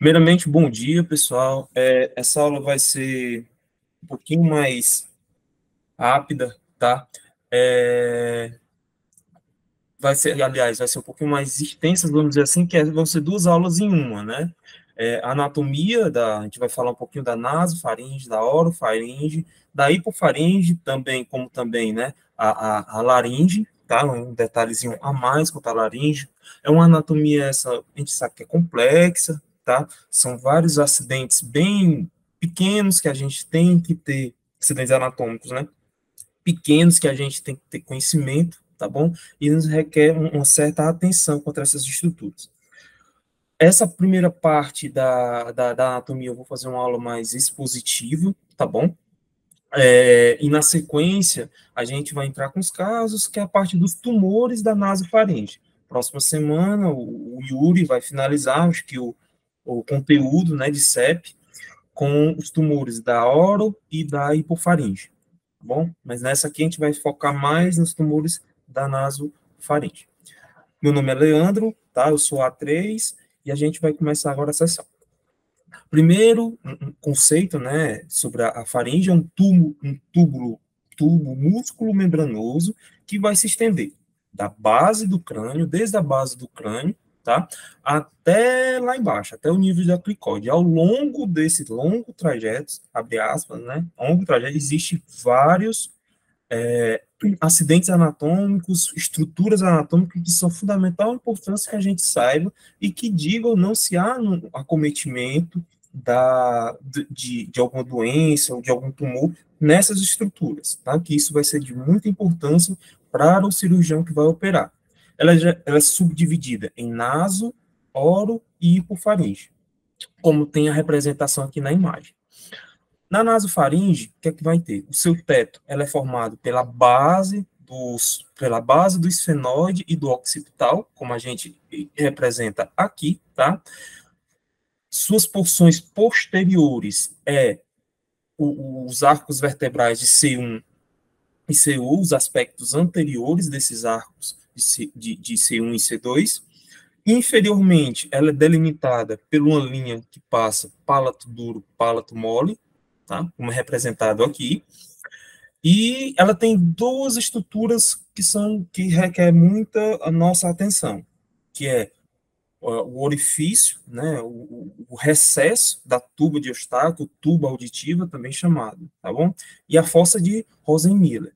Primeiramente, bom dia, pessoal. Essa aula vai ser um pouquinho mais rápida, tá? É, vai ser um pouquinho mais extensa, vamos dizer assim, vão ser duas aulas em uma, né? Anatomia, a gente vai falar um pouquinho da nasofaringe, da orofaringe, da hipofaringe, também, como também, né, a laringe, tá? Um detalhezinho a mais quanto à laringe. É uma anatomia, essa, a gente sabe que é complexa, tá? São vários acidentes bem pequenos que a gente tem que ter, acidentes anatômicos, né? Pequenos que a gente tem que ter conhecimento, tá bom? E nos requer uma certa atenção contra essas estruturas. Essa primeira parte da anatomia eu vou fazer uma aula mais expositiva, tá bom? E na sequência, a gente vai entrar com os casos, que é a parte dos tumores da nasofaringe. Próxima semana, o Yuri vai finalizar, acho que o conteúdo, né, de CEP, com os tumores da oro e da hipofaringe, tá bom? Mas nessa aqui a gente vai focar mais nos tumores da nasofaringe. Meu nome é Leandro, tá? Eu sou A3 e a gente vai começar agora a sessão. Primeiro, um conceito, né, sobre a faringe é tubo músculo membranoso que vai se estender da base do crânio, desde a base do crânio, tá? Até lá embaixo, até o nível da clicóide. Ao longo desse longo trajeto, abre aspas, né? Longo trajeto, existe vários acidentes anatômicos, estruturas anatômicas que são de fundamental importância que a gente saiba e que digam não se há um acometimento de alguma doença ou de algum tumor nessas estruturas, tá? Que isso vai ser de muita importância para o cirurgião que vai operar. Ela é subdividida em naso, oro e hipofaringe, como tem a representação aqui na imagem. Na nasofaringe, o que é que vai ter? O seu teto, ela é formado pela base do esfenoide e do occipital, como a gente representa aqui, tá? Suas porções posteriores os arcos vertebrais de C1 e C1, os aspectos anteriores desses arcos de C1 e C2. Inferiormente, ela é delimitada por uma linha que passa palato duro, palato mole, tá? Como é representado aqui. E ela tem duas estruturas que requer muita a nossa atenção, que é o orifício, né, o recesso da tuba de Eustáquio, tuba auditiva, também chamado, tá bom? E a fossa de Rosenmiller.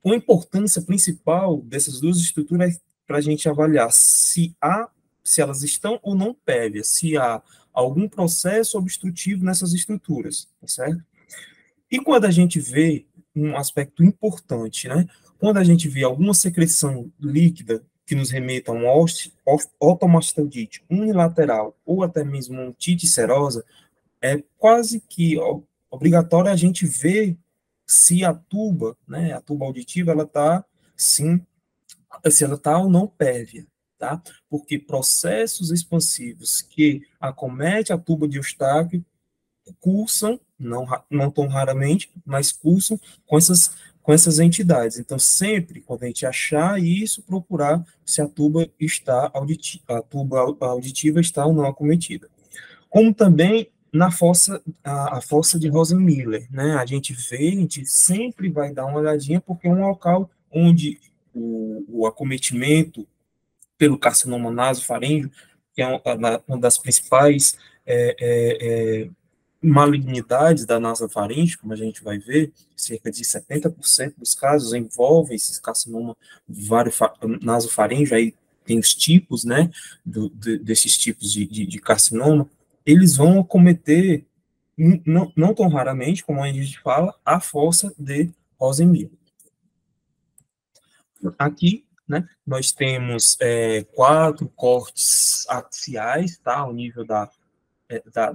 A importância principal dessas duas estruturas é para a gente avaliar se elas estão ou não prévias, se há algum processo obstrutivo nessas estruturas, tá certo? E quando a gente vê um aspecto importante, né? Quando a gente vê alguma secreção líquida que nos remeta a uma otomastodite unilateral ou até mesmo uma otite serosa, é quase que obrigatório a gente ver se a tuba, né, a tuba auditiva, ela está, sim, se ela está ou não pérvia, tá? Porque processos expansivos que acometem a tuba de Eustáquio cursam, não tão raramente, mas cursam com essas entidades. Então, sempre, quando a gente achar isso, procurar se a tuba auditiva está ou não acometida. Como também na fossa, a fossa de Rosenmiller, né? A gente sempre vai dar uma olhadinha, porque é um local onde o acometimento pelo carcinoma nasofaríngeo, que é uma das principais malignidades da nasofaringe, como a gente vai ver, cerca de 70% dos casos envolvem esse carcinoma nasofaríngeo, aí tem os tipos, né, desses tipos de carcinoma, eles vão acometer, não tão raramente, como a gente fala, a fossa de Rosenmiller. Aqui, né, nós temos 4 cortes axiais, tá, ao nível da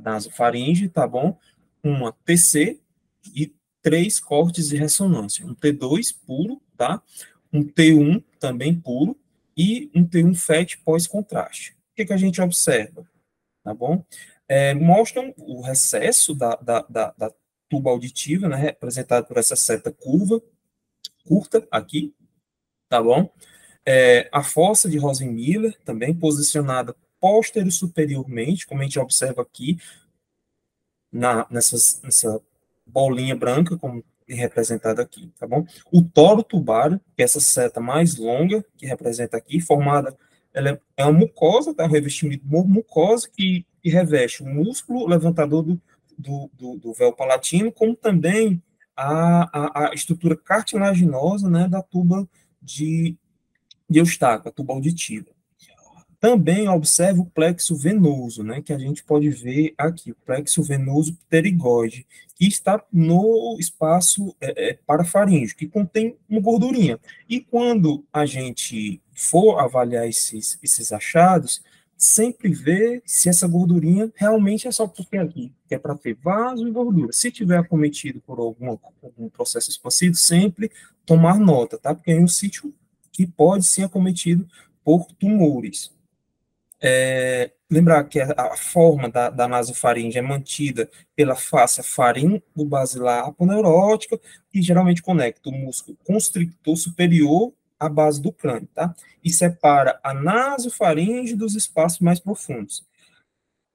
nasofaringe, tá bom? Uma TC e 3 cortes de ressonância. Um T2 puro, tá? Um T1 também puro e um T1 FET pós-contraste. O que a gente observa? Tá bom? Mostram o recesso da tuba auditiva, né, representado por essa seta curta aqui, tá bom? A fossa de Rosenmiller, também posicionada póstero superiormente, como a gente observa aqui, nessa bolinha branca, como é representado aqui, tá bom? O toro tubário, que é essa seta mais longa, que representa aqui, formada, ela é uma mucosa, tá? Um revestimento de mucosa que reveste o músculo levantador do véu palatino, como também a estrutura cartilaginosa, né, da tuba de Eustáquio, a tuba auditiva. Também observa o plexo venoso, né, que a gente pode ver aqui, o plexo venoso pterigóide, que está no espaço parafaríngeo, que contém uma gordurinha. E quando a gente for avaliar esses achados, sempre ver se essa gordurinha realmente é só porque aqui, que é para ter vaso e gordura. Se tiver acometido por algum processo expansivo, sempre tomar nota, tá? Porque é um sítio que pode ser acometido por tumores. Lembrar que a forma da nasofaringe é mantida pela face faringo-basilar aponeurótica, que geralmente conecta o músculo constrictor superior à base do crânio, tá? E separa a nasofaringe dos espaços mais profundos.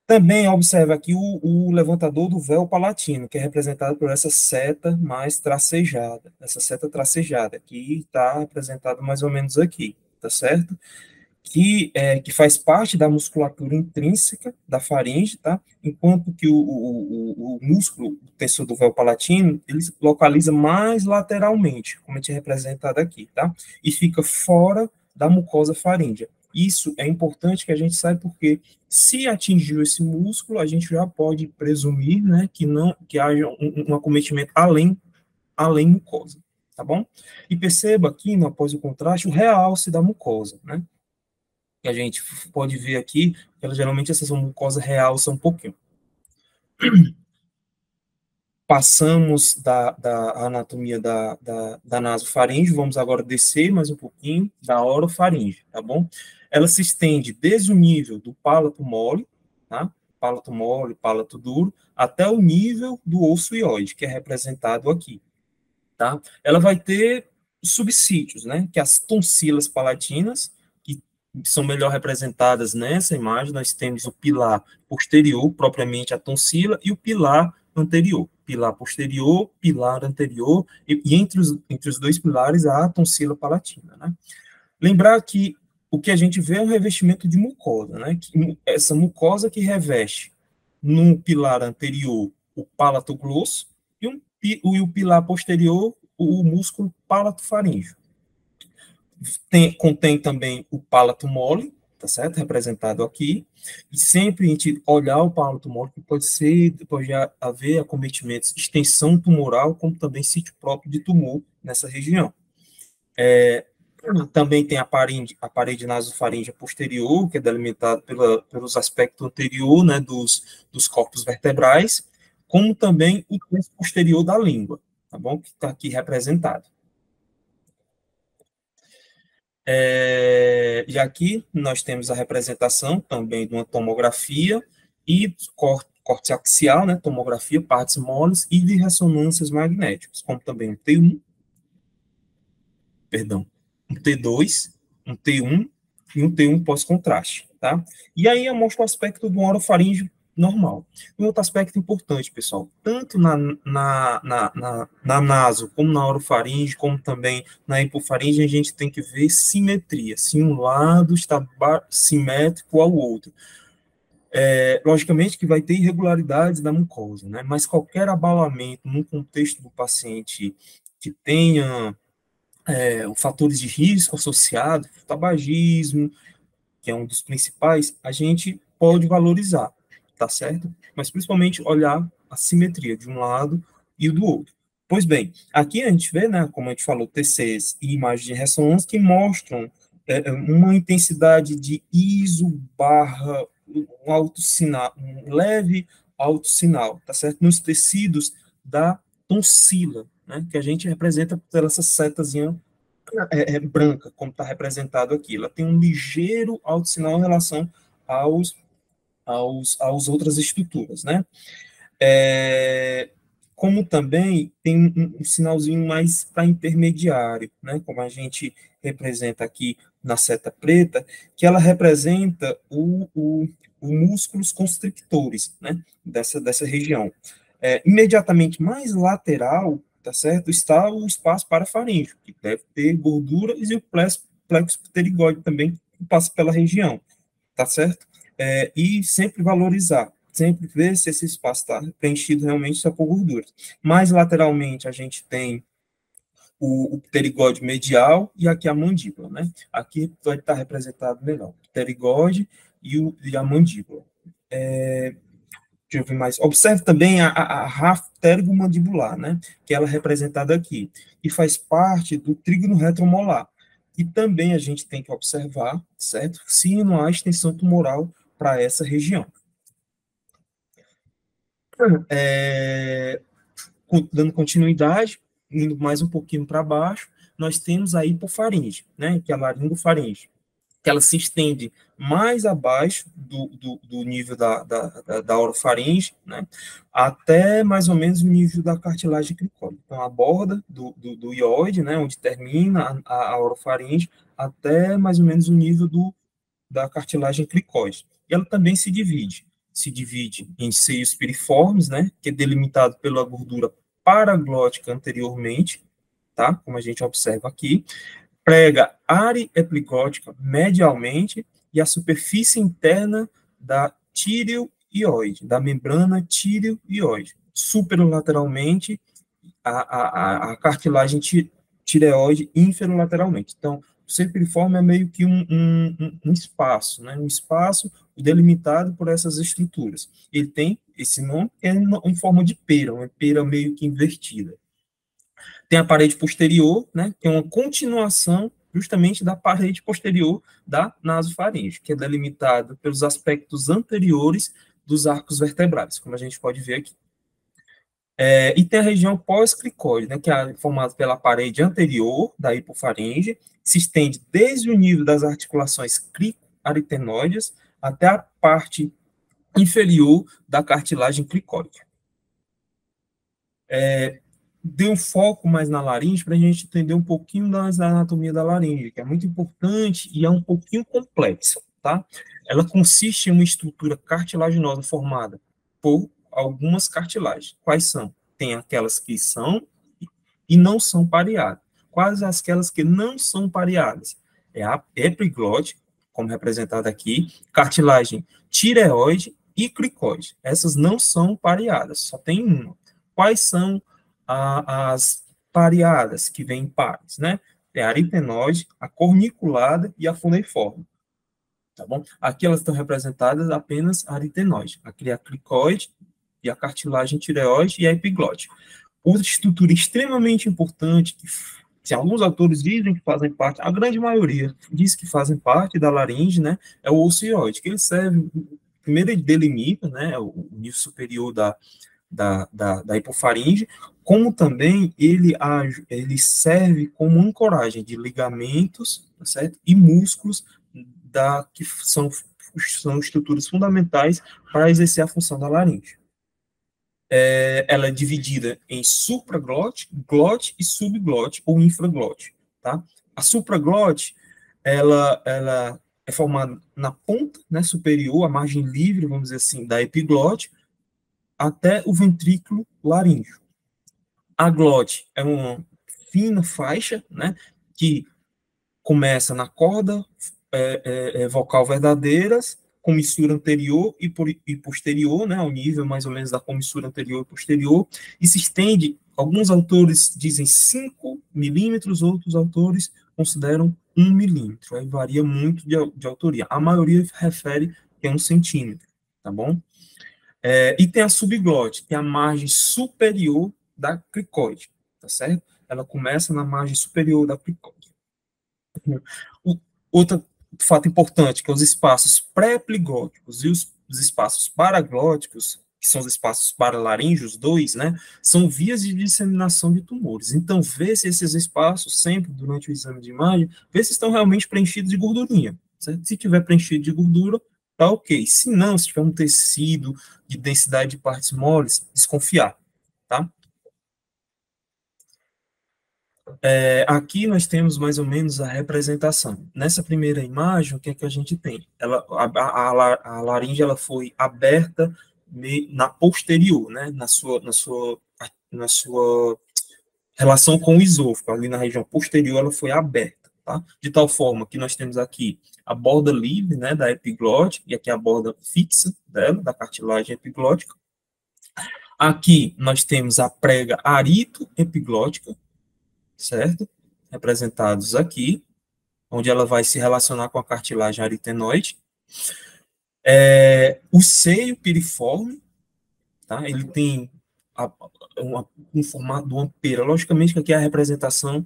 Também observa aqui o levantador do véu palatino, que é representado por essa seta mais tracejada, essa seta tracejada, que está representada mais ou menos aqui, tá certo? Que faz parte da musculatura intrínseca da faringe, tá? Enquanto que o músculo o tensor do véu palatino, ele se localiza mais lateralmente, como a gente é representado aqui, tá? E fica fora da mucosa faríngea. Isso é importante que a gente saiba porque se atingiu esse músculo, a gente já pode presumir, né, que haja um acometimento além mucosa, tá bom? E perceba aqui, após o contraste, o realce da mucosa, né? Que a gente pode ver aqui, geralmente essas mucosas realçam um pouquinho. Passamos da anatomia da nasofaringe, vamos agora descer mais um pouquinho da orofaringe, tá bom? Ela se estende desde o nível do palato mole, tá? Palato mole, palato duro, até o nível do osso ióide, que é representado aqui, tá? Ela vai ter subsítios, né? Que as tonsilas palatinas, que são melhor representadas nessa imagem, nós temos o pilar posterior, propriamente a tonsila, e o pilar anterior. Pilar posterior, pilar anterior, e entre os dois pilares, a tonsila palatina, né? Lembrar que o que a gente vê é um revestimento de mucosa, né? Essa mucosa que reveste no pilar anterior o palato glosso e o pilar posterior o músculo palato-faríngeo. Contém também o palato mole, tá certo? Representado aqui. E sempre a gente olhar o palato mole, que pode haver acometimentos de extensão tumoral, como também sítio próprio de tumor nessa região. Também tem a parede nasofaríngea posterior, que é delimitada pelos aspectos anterior, né, dos corpos vertebrais, como também o terço posterior da língua, tá bom? Que está aqui representado. E aqui nós temos a representação também de uma tomografia e corte axial, né, tomografia, partes moles e de ressonâncias magnéticas, como também um T2, um T1 e um T1 pós-contraste, tá? E aí eu mostro o aspecto do orofaríngeo normal. Um outro aspecto importante, pessoal, tanto na naso, como na orofaringe, como também na hipofaringe, a gente tem que ver simetria, se um lado está simétrico ao outro. Logicamente que vai ter irregularidades da mucosa, né? Mas qualquer abalamento no contexto do paciente que tenha fatores de risco associados, tabagismo, que é um dos principais, a gente pode valorizar, tá certo? Mas principalmente olhar a simetria de um lado e do outro. Pois bem, aqui a gente vê, né, como a gente falou, TCs e imagens de ressonância que mostram uma intensidade de ISO barra um alto sinal, um leve alto sinal, tá certo? Nos tecidos da tonsila, né, que a gente representa por essa setazinha branca, como está representado aqui. Ela tem um ligeiro alto sinal em relação às outras estruturas, né? Como também tem um sinalzinho mais para intermediário, né? Como a gente representa aqui na seta preta, que ela representa o músculos constrictores, né, dessa região. Imediatamente mais lateral, tá certo, está o espaço parafaríngeo, que deve ter gorduras, e o plexo pterigóide também, que passa pela região, tá certo? E sempre valorizar, sempre ver se esse espaço está preenchido realmente só por gorduras. Mais lateralmente, a gente tem o pterigóide medial e aqui a mandíbula, né? Aqui vai estar representado melhor, o pterigóide e a mandíbula. Deixa eu ver mais. Observe também a ráfia pterygomandibular, né? Que ela é representada aqui, e faz parte do trígono retromolar. E também a gente tem que observar, certo? Se não há extensão tumoral para essa região. Dando continuidade, indo mais um pouquinho para baixo, nós temos a hipofaringe, né? Que é a laringofaringe, que ela se estende mais abaixo do nível da orofaringe, né, até mais ou menos o nível da cartilagem cricóide. Então, a borda do ióide, né, onde termina a orofaringe, até mais ou menos o nível da cartilagem cricóide. E ela também se divide em seios piriformes, né, que é delimitado pela gordura paraglótica anteriormente, tá, como a gente observa aqui, prega área epigótica medialmente e a superfície interna da tireoide, da membrana tireoide. Superolateralmente, a cartilagem tireoide inferolateralmente. Então, o ser piriforme é meio que um espaço, né? Um espaço delimitado por essas estruturas. Ele tem esse nome, é em forma de pera, uma pera meio que invertida. Tem a parede posterior, né, que é uma continuação justamente da parede posterior da nasofaringe, que é delimitada pelos aspectos anteriores dos arcos vertebrais, como a gente pode ver aqui. E tem a região pós-cricoide, né, que é formada pela parede anterior da hipofaringe, se estende desde o nível das articulações cricoaritenoides até a parte inferior da cartilagem cricóide. Dê um foco mais na laringe para a gente entender um pouquinho mais da anatomia da laringe, que é muito importante e é um pouquinho complexa, tá? Ela consiste em uma estrutura cartilaginosa formada por algumas cartilagens. Quais são? Tem aquelas que são e não são pareadas. Quais aquelas que não são pareadas? É a epiglote, como representada aqui, cartilagem tireoide e cricoide. Essas não são pareadas, só tem uma. Quais são as pareadas, que vêm em pares, né? É a aritenoide, a corniculada e a funeiforme, tá bom? Aqui elas estão representadas apenas a aritenoide, a cricoide e a cartilagem tireoide e a epiglote. Outra estrutura extremamente importante, que alguns autores dizem que fazem parte, a grande maioria diz que fazem parte da laringe, né? É o ocioide, que ele serve, primeiro ele delimita, né? O nível superior da hipofaringe, como também ele serve como ancoragem de ligamentos, tá certo? E músculos que são estruturas fundamentais para exercer a função da laringe. Ela é dividida em supraglote, glote e subglote, ou infraglote, tá? A supraglote, ela é formada na ponta, né, superior, a margem livre, vamos dizer assim, da epiglote, até o ventrículo laríngeo. A glote é uma fina faixa, né, que começa na corda vocal verdadeiras, comissura anterior e posterior, né, ao nível mais ou menos da comissura anterior e posterior, e se estende, alguns autores dizem 5 milímetros, outros autores consideram 1 milímetro, aí varia muito de autoria. A maioria refere que é 1 centímetro, tá bom? E tem a subglote, que é a margem superior da cricoide, tá certo? Ela começa na margem superior da cricoide. Outro fato importante, que é os espaços pré-epiglóticos e os espaços paraglóticos, que são os espaços paralaríneos, 2, né, são vias de disseminação de tumores. Então, vê se esses espaços, sempre durante o exame de imagem, vê se estão realmente preenchidos de gordurinha. Certo? Se tiver preenchido de gordura, tá ok. Se não, se tiver um tecido de densidade de partes moles, desconfiar, tá? Aqui nós temos mais ou menos a representação. Nessa primeira imagem, o que é que a gente tem? A laringe ela foi aberta na posterior, né? Na sua relação com o esôfago, ali na região posterior, ela foi aberta, tá? De tal forma que nós temos aqui a borda livre, né, da epiglote, e aqui a borda fixa dela, da cartilagem epiglótica. Aqui nós temos a prega arito-epiglótica, certo? Representados aqui, onde ela vai se relacionar com a cartilagem aritenoide. O seio piriforme, tá? Ele tem um formato de uma pera. Logicamente que aqui a representação,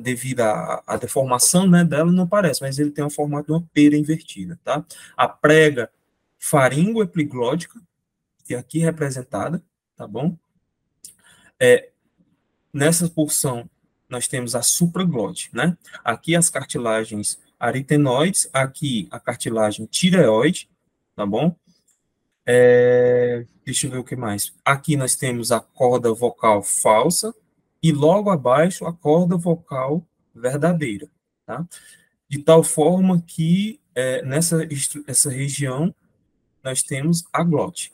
devido à deformação, né, dela, não parece, mas ele tem o formato de uma pera invertida, tá? A prega faringoepiglótica, que é aqui representada, tá bom? Nessa porção, nós temos a supraglote, né? Aqui as cartilagens aritenoides, aqui a cartilagem tireoide, tá bom? Deixa eu ver o que mais. Aqui nós temos a corda vocal falsa e logo abaixo a corda vocal verdadeira, tá? De tal forma que nessa região nós temos a glote.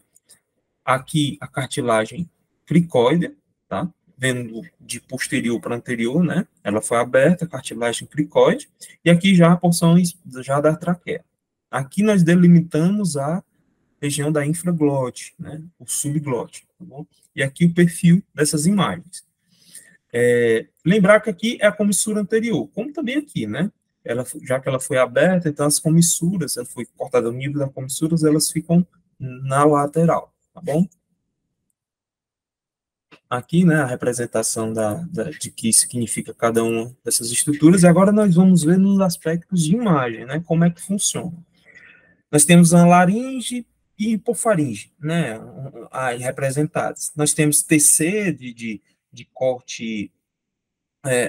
Aqui a cartilagem cricóide, tá? Vendo de posterior para anterior, né? Ela foi aberta, cartilagem cricóide, e aqui já a porção já da traqueia. Aqui nós delimitamos a região da infraglote, né? O subglote, tá bom? E aqui o perfil dessas imagens. Lembrar que aqui é a comissura anterior, como também aqui, né? Já que ela foi aberta, então as comissuras, ela foi cortada no nível das comissuras, elas ficam na lateral, tá bom? Aqui, né, a representação de que significa cada uma dessas estruturas, e agora nós vamos ver nos aspectos de imagem, né, como é que funciona. Nós temos a laringe e hipofaringe, né, aí representadas. Nós temos TC de corte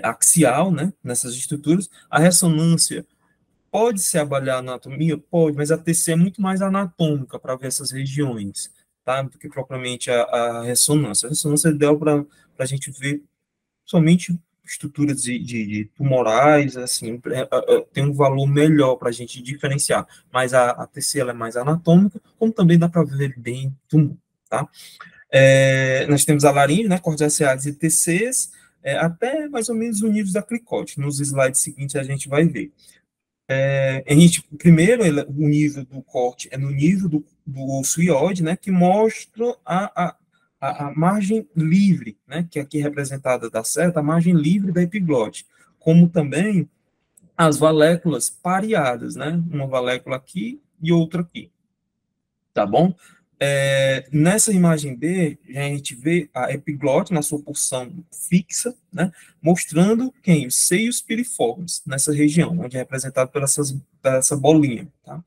axial, né, nessas estruturas. A ressonância pode se avaliar a anatomia? Pode, mas a TC é muito mais anatômica para ver essas regiões, tá? Do que propriamente a ressonância. A ressonância é ideal para a gente ver somente estruturas de tumorais, assim, tem um valor melhor para a gente diferenciar. Mas a TC ela é mais anatômica, como também dá para ver bem tumor, tá? Nós temos a laringe, né, cortes axiais e TCs, até mais ou menos o nível da cricote. Nos slides seguintes a gente vai ver. Primeiro, o nível do corte é no nível do osso ióide, né, que mostra a margem livre, né, que aqui é representada da seta, a margem livre da epiglote, como também as valéculas pareadas, né, uma valécula aqui e outra aqui, tá bom? Nessa imagem B, a gente vê a epiglote na sua porção fixa, né, mostrando quem? Os seios piriformes, nessa região, onde é representado por essa bolinha. Tá?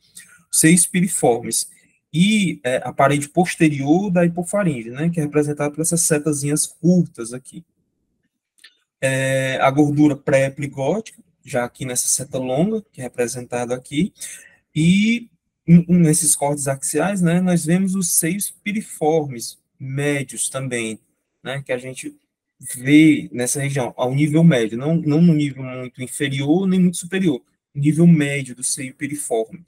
Os seios piriformes. E a parede posterior da hipofaringe, né, que é representada por essas setazinhas curtas aqui. A gordura pré-epigótica, já aqui nessa seta longa, que é representada aqui, e nesses cortes axiais, né, nós vemos os seios piriformes médios também, né, que a gente vê nessa região, ao nível médio, não no nível muito inferior, nem muito superior, nível médio do seio piriforme,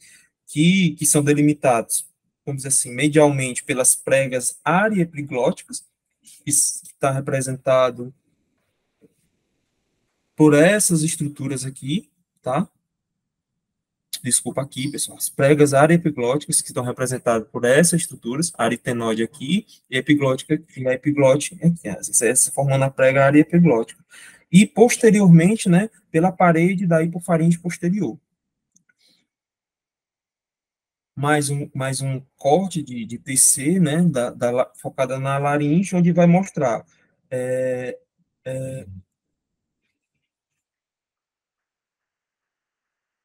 que são delimitados, vamos dizer assim, medialmente pelas pregas ariepiglóticas, que está representado por essas estruturas aqui, tá? Desculpa aqui, pessoal, as pregas ariepiglóticas que estão representadas por essas estruturas, a aritenoide aqui, e a epiglótica, e a epiglote aqui, essa formando a prega ariepiglótica. E, posteriormente, né, pela parede da hipofaringe posterior. Mais um corte de TC, né, focada na laringe, onde vai mostrar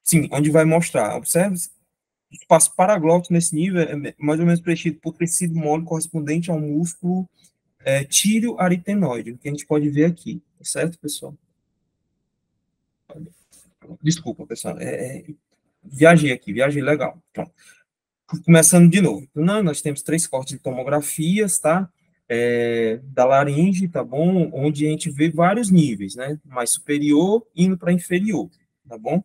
sim, onde vai mostrar, observe, o espaço paraglótico nesse nível é mais ou menos preenchido por tecido mole correspondente ao músculo tírio aritenoide, que a gente pode ver aqui, tá certo, pessoal? Desculpa, pessoal, viajei legal. Pronto. Começando de novo. Então, nós temos 3 cortes de tomografias, tá? da laringe, tá bom? Onde a gente vê vários níveis, né? Mais superior indo para inferior, tá bom?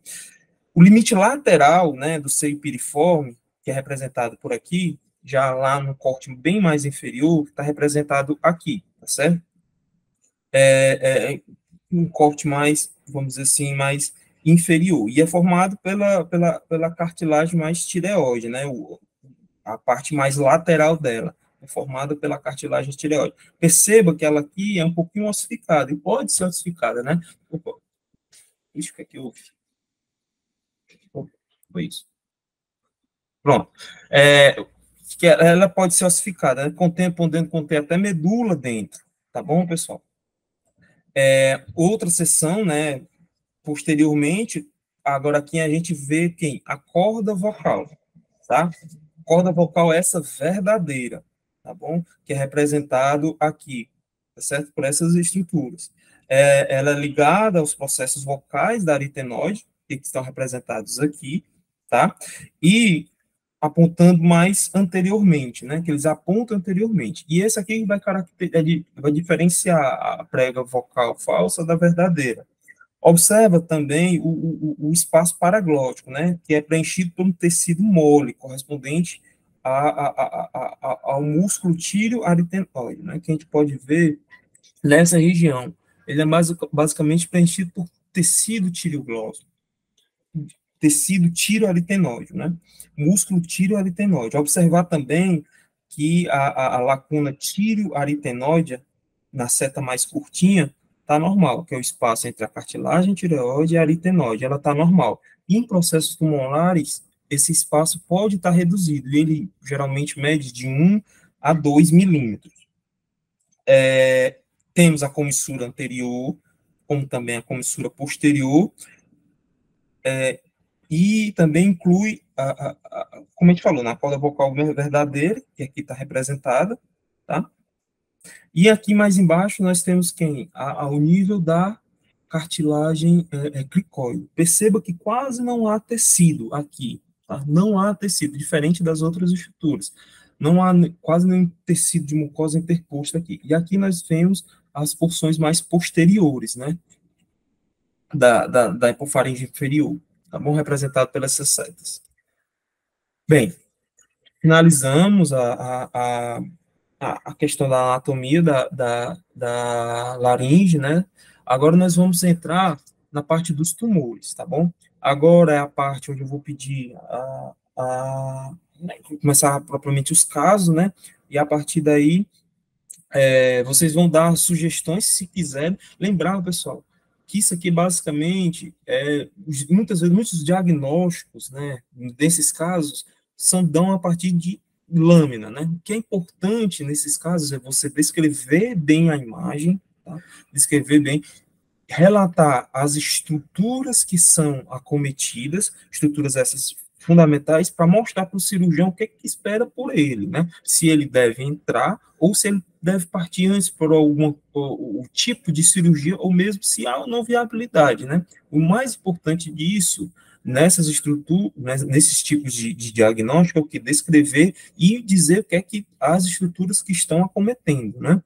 O limite lateral, né, do seio piriforme, que é representado por aqui, já lá no corte bem mais inferior, está representado aqui, tá certo? Um corte mais, vamos dizer assim, mais inferior, e é formado pela cartilagem mais tireoide, né, a parte mais lateral dela, é formada pela cartilagem tireoide. Perceba que ela aqui é um pouquinho ossificada, e pode ser ossificada, né? Opa, isso que aqui houve. Foi isso. Pronto. Que ela pode ser ossificada, né? Podendo conter até medula dentro, tá bom, pessoal? Outra seção, né, posteriormente, agora aqui a gente vê quem? A corda vocal, tá? Corda vocal essa verdadeira, tá bom? Que é representado aqui, tá certo? Por essas estruturas. Ela é ligada aos processos vocais da aritenoide, que estão representados aqui, tá? E apontando mais anteriormente, né? Que eles apontam anteriormente. E esse aqui vai diferenciar a prega vocal falsa da verdadeira. Observa também o espaço paraglótico, né, que é preenchido por um tecido mole, correspondente ao músculo tírio aritenoide, né, que a gente pode ver nessa região. Ele é basicamente preenchido por tecido tireoglóssico, tecido tiroaritenoide, né, músculo tiroaritenoide. Observar também que a lacuna tiroaritenoide, na seta mais curtinha, está normal, que é o espaço entre a cartilagem tireoide e a aritenoide, ela está normal. E em processos pulmonares, esse espaço pode estar reduzido, e ele geralmente mede de 1 a 2 milímetros. Temos a comissura anterior, como também a comissura posterior, e também inclui, como a gente falou, na corda vocal verdadeira, que aqui está representada, tá? E aqui mais embaixo nós temos quem? Ao nível da cartilagem cricoide. Perceba que quase não há tecido aqui, tá? Não há tecido, diferente das outras estruturas. Não há quase nenhum tecido de mucosa interposto aqui. E aqui nós vemos as porções mais posteriores, né? Da hipofaringe inferior, tá bom? Representado pelas setas. Bem, finalizamos a questão da anatomia da laringe, né? Agora nós vamos entrar na parte dos tumores, tá bom? Agora é a parte onde eu vou pedir começar propriamente os casos, né? E a partir daí vocês vão dar sugestões se quiserem. Lembrar, pessoal, que isso aqui basicamente muitas vezes muitos diagnósticos, né, desses casos dão a partir de lâmina, né? O que é importante nesses casos é você descrever bem a imagem, tá? Descrever bem, relatar as estruturas que são acometidas, estruturas essas fundamentais, para mostrar para o cirurgião o que, é que espera por ele, né? Se ele deve entrar ou se ele deve partir antes por o tipo de cirurgia ou mesmo se há não viabilidade, né? O mais importante disso nessas estruturas, nesses tipos de diagnóstico é o que descrever e dizer o que é que as estruturas que estão acometendo, né?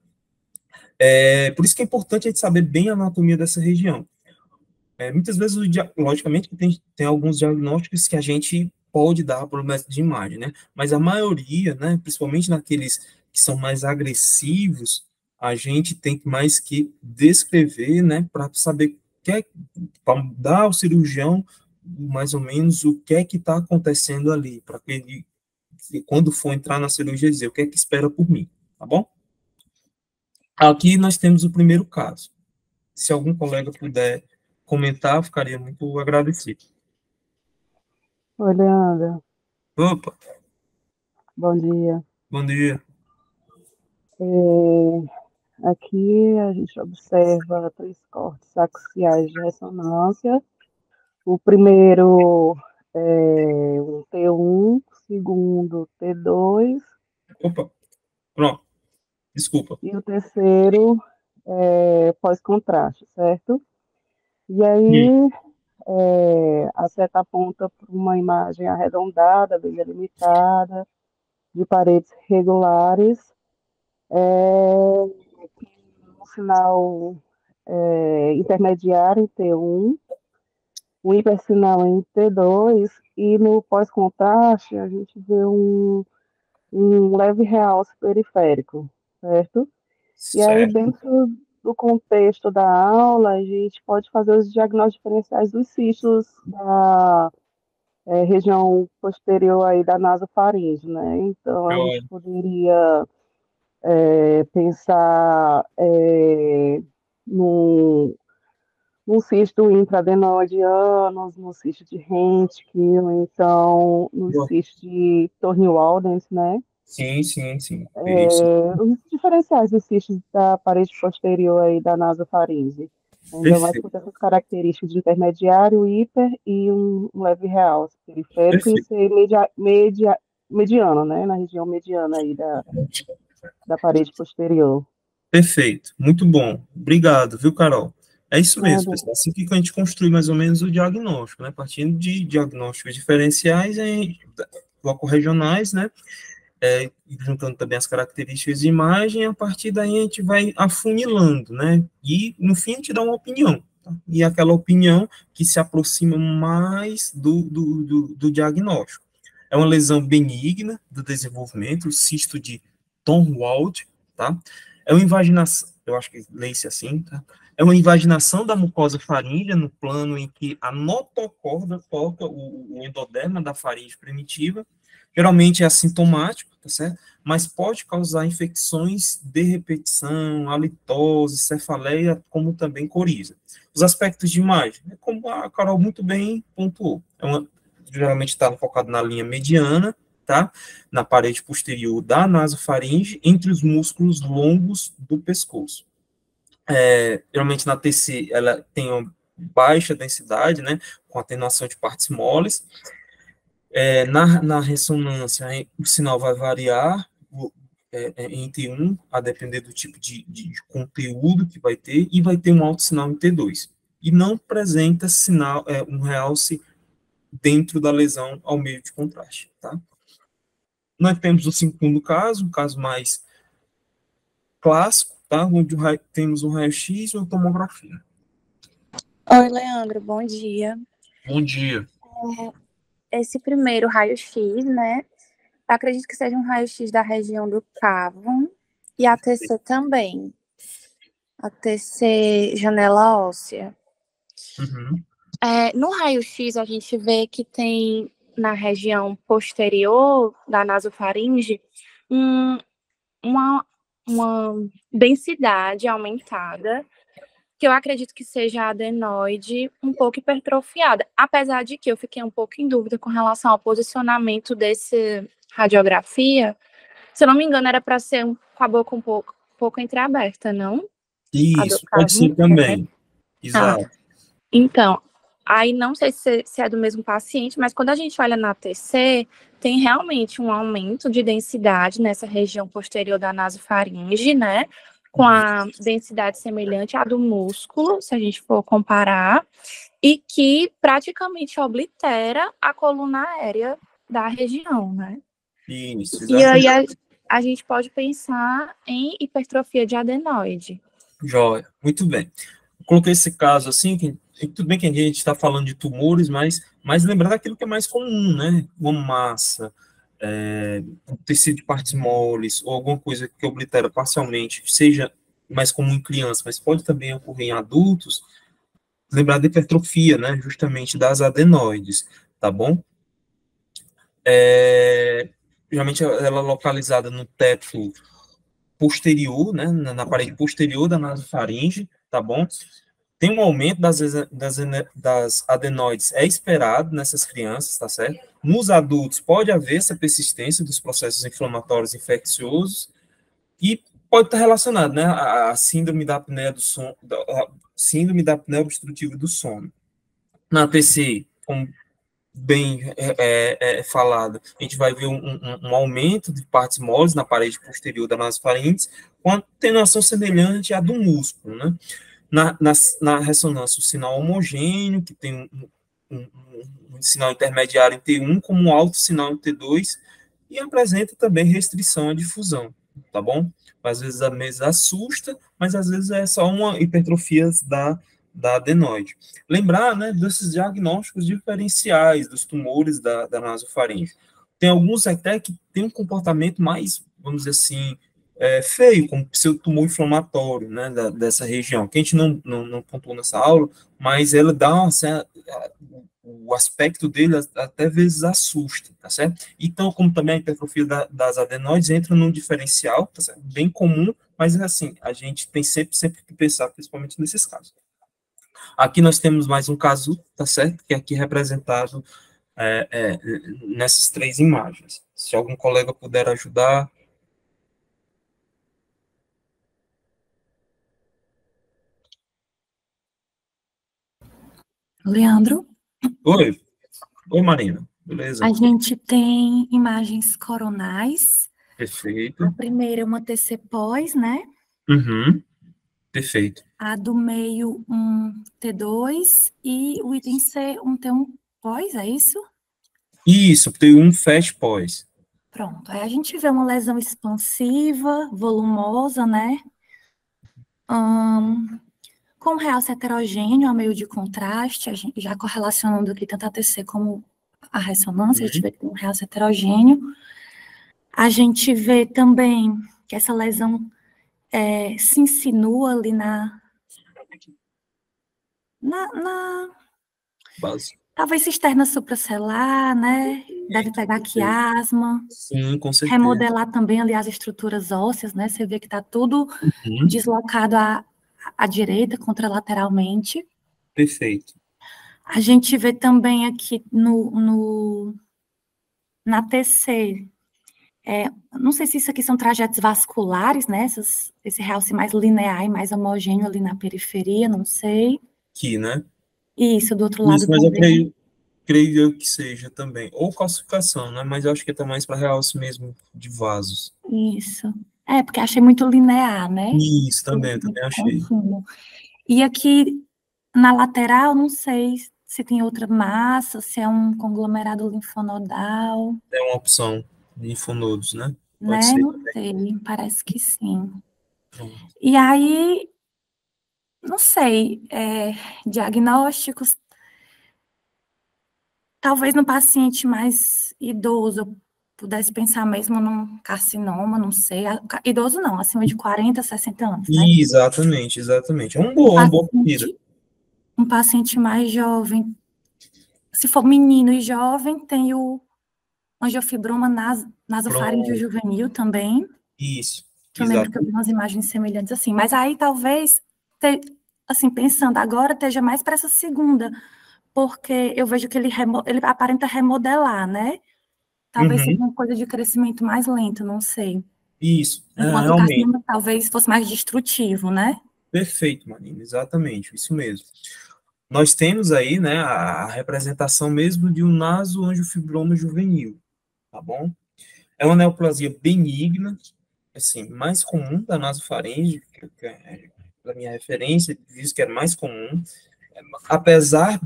Por isso que é importante a gente saber bem a anatomia dessa região. Muitas vezes, logicamente, tem alguns diagnósticos que a gente pode dar por método de imagem, né? Mas a maioria, né, principalmente naqueles que são mais agressivos, a gente tem mais que descrever, né, para saber para dar ao cirurgião mais ou menos o que é que está acontecendo ali, para que ele, quando for entrar na cirurgia, dizer o que é que espera por mim, tá bom? Aqui nós temos o primeiro caso. Se algum colega puder comentar, eu ficaria muito agradecido. Oi, Leandro. Opa, Bom dia. bom dia. Aqui a gente observa três cortes axiais de ressonância. O primeiro é um T1, o segundo T2 Opa, pronto, desculpa. e o terceiro é pós-contraste, certo? E Hum, aí a seta aponta para uma imagem arredondada, bem delimitada, de paredes regulares, Um sinal intermediário em T1, um hipersinal em T2, e no pós-contraste a gente vê um leve realce periférico, certo? E aí, Certo. dentro do contexto da aula, a gente pode fazer os diagnósticos diferenciais dos cistos da região posterior aí da nasofaringe, né? Então, a gente Joia. poderia pensar num, num cisto intraadenoidiano, no cisto de Rentgen, ou então no cisto de Tornier-Walden, né? Sim, sim, sim. Isso. Os diferenciais dos cistos da parede posterior aí da nasofaringe, ainda mais por Perfeito. essas características de intermediário, hiper e um leve realce periférico e Perfeito. ser mediano, né? Na região mediana aí da parede posterior. Perfeito. Muito bom. Obrigado, viu, Carol? É isso mesmo, Nada. pessoal. Assim que a gente construi mais ou menos o diagnóstico, né? Partindo de diagnósticos diferenciais em locorregionais, né? Juntando também as características de imagem, a partir daí a gente vai afunilando, né? E, no fim, a gente dá uma opinião. Tá? E aquela opinião que se aproxima mais do diagnóstico. É uma lesão benigna do desenvolvimento, o cisto de Tornwald, tá? É uma invaginação, eu acho que lê-se assim, tá? É uma invaginação da mucosa faríngea no plano em que a notocorda toca o endoderma da faringe primitiva. Geralmente é assintomático, tá certo? Mas pode causar infecções de repetição, halitose, cefaleia, como também coriza. Os aspectos de imagem, como a Carol muito bem pontuou, geralmente está focado na linha mediana, tá? Na parede posterior da nasofaringe, entre os músculos longos do pescoço. Geralmente na TC ela tem uma baixa densidade, né? Com atenuação de partes moles. Na ressonância, o sinal vai variar em T1, a depender do tipo de conteúdo que vai ter, e vai ter um alto sinal em T2. E não apresenta sinal, um realce dentro da lesão ao meio de contraste, tá? Nós temos o segundo caso, um caso mais clássico, tá? Onde temos um raio-x e uma tomografia. Oi, Leandro, bom dia. Bom dia. Esse primeiro raio-x, né? Acredito que seja um raio-x da região do cavo e a TC também. A TC janela óssea. Uhum. No raio-x, a gente vê que tem na região posterior da nasofaringe uma densidade aumentada, que eu acredito que seja a adenoide um pouco hipertrofiada, apesar de que eu fiquei um pouco em dúvida com relação ao posicionamento desse radiografia. Se eu não me engano, era para ser com a boca um pouco entreaberta, não? A do Isso, pode caso. ser também. Ah, Exato. então, aí não sei se é do mesmo paciente, mas quando a gente olha na TC, tem realmente um aumento de densidade nessa região posterior da nasofaringe, né? Com a densidade semelhante à do músculo, se a gente for comparar, e que praticamente oblitera a coluna aérea da região, né? Isso, E aí exatamente. a gente pode pensar em hipertrofia de adenoide. Joia, muito bem. Eu coloquei esse caso assim, tudo bem que a gente está falando de tumores, mas lembrando aquilo que é mais comum, né? Uma massa, um tecido de partes moles, ou alguma coisa que oblitera parcialmente, seja mais comum em crianças, mas pode também ocorrer em adultos. Lembrar da hipertrofia, né? Justamente das adenoides, tá bom? Geralmente ela é localizada no teto posterior, né, na parede posterior da nasofaringe, tá bom? Tem um aumento das adenoides, é esperado nessas crianças, tá certo? Nos adultos pode haver essa persistência dos processos inflamatórios infecciosos e pode estar relacionado, né, à síndrome da apneia do sono, síndrome da apneia obstrutiva do sono. Na TCI, como bem falado, a gente vai ver um aumento de partes moles na parede posterior da nasofaringe, com atenuação semelhante à do músculo, né? Na ressonância, o sinal homogêneo, que tem um sinal intermediário em T1, como um alto sinal em T2, e apresenta também restrição à difusão, tá bom? Às vezes a mesa assusta, mas às vezes é só uma hipertrofia da adenoide. Lembrar, né, desses diagnósticos diferenciais dos tumores da nasofaringe. Tem alguns até que têm um comportamento mais, vamos dizer assim, feio, como pseudotumor inflamatório, né, dessa região, que a gente não pontuou nessa aula, mas ela dá uma, o aspecto dele até vezes assusta, tá certo? Então, como também a hipertrofia das adenoides entra num diferencial, tá certo? Bem comum, mas assim, a gente tem sempre que pensar, principalmente nesses casos. Aqui nós temos mais um caso, tá certo? Que é aqui representado nessas 3 imagens. Se algum colega puder ajudar. Leandro? Oi, Marina. Beleza? A gente tem imagens coronais. Perfeito. A primeira é uma TC pós, né? Uhum. Perfeito. A do meio, um T2, e o item C, um T1 pós, é isso? Isso, tem um fast pós. Pronto. Aí a gente vê uma lesão expansiva, volumosa, né? Com realce heterogêneo ao meio de contraste, a gente já correlacionando aqui tanto a TC como a ressonância, a gente vê que tem um realce heterogêneo. A gente vê também que essa lesão se insinua ali na Base. talvez cisterna supracelular, né? Deve pegar quiasma. Sim, com certeza. Remodelar também ali as estruturas ósseas, né? Você vê que está tudo deslocado à direita, contralateralmente. Perfeito. A gente vê também aqui na TC, não sei se isso aqui são trajetos vasculares, né? Esse realce mais linear e mais homogêneo ali na periferia, não sei. Aqui, né? Isso, do outro lado Isso, mas também. eu creio que seja também. Ou calcificação, né? Mas eu acho que é mais para realce mesmo de vasos. Isso. Porque achei muito linear, né? Isso, também achei. Confundo. E aqui na lateral, não sei se tem outra massa, se é um conglomerado linfonodal. É uma opção de linfonodos, né? Pode ser. Não sei, parece que sim. E aí, não sei, diagnósticos, talvez no paciente mais idoso, eu pudesse pensar mesmo num carcinoma, não sei, idoso não, acima de 40, 60 anos, né? Exatamente. É uma boa medida. Um paciente mais jovem, se for menino e jovem, tem o angiofibroma nasofaríngeo juvenil também. Isso. Que eu lembro que eu vi umas imagens semelhantes assim. Mas aí talvez, assim, pensando agora, esteja mais para essa segunda, porque eu vejo que ele aparenta remodelar, né? Talvez seja uma coisa de crescimento mais lento, não sei. Isso. Enquanto o carcinoma talvez fosse mais destrutivo, né? Perfeito, Marina, exatamente, isso mesmo. Nós temos aí, né, a representação mesmo de um nasoangiofibroma juvenil, tá bom? É uma neoplasia benigna, assim, mais comum da nasofaringe, que é da minha referência, visto que é mais comum, apesar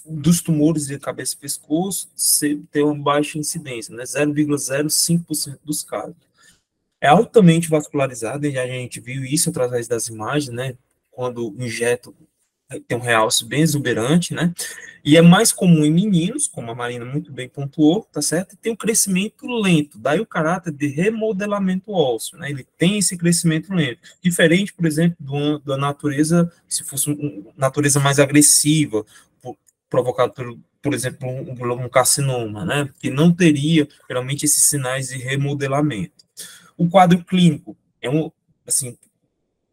dos tumores de cabeça e pescoço ter uma baixa incidência, né, 0,05% dos casos. É altamente vascularizado, e a gente viu isso através das imagens, né, quando injeto tem um realce bem exuberante, né? E é mais comum em meninos, como a Marina muito bem pontuou, tá certo? E tem um crescimento lento, daí o caráter de remodelamento ósseo, né? Ele tem esse crescimento lento, diferente, por exemplo, da natureza, se fosse uma natureza mais agressiva, provocado por exemplo, um carcinoma, né? Que não teria, geralmente, esses sinais de remodelamento. O quadro clínico assim,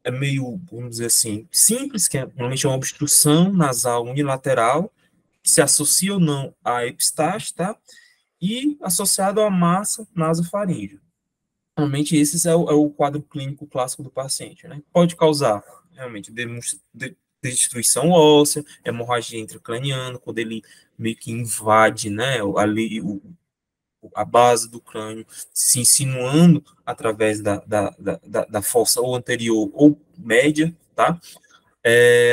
é meio, vamos dizer assim, simples, que normalmente é uma obstrução nasal unilateral, que se associa ou não à epistaxe, tá? E associado à massa nasofaríngea. Normalmente, esse é o quadro clínico clássico do paciente, né? Pode causar, realmente, destruição óssea, hemorragia intracraniana, quando ele meio que invade, né, ali a base do crânio, se insinuando através da fossa ou anterior ou média, tá?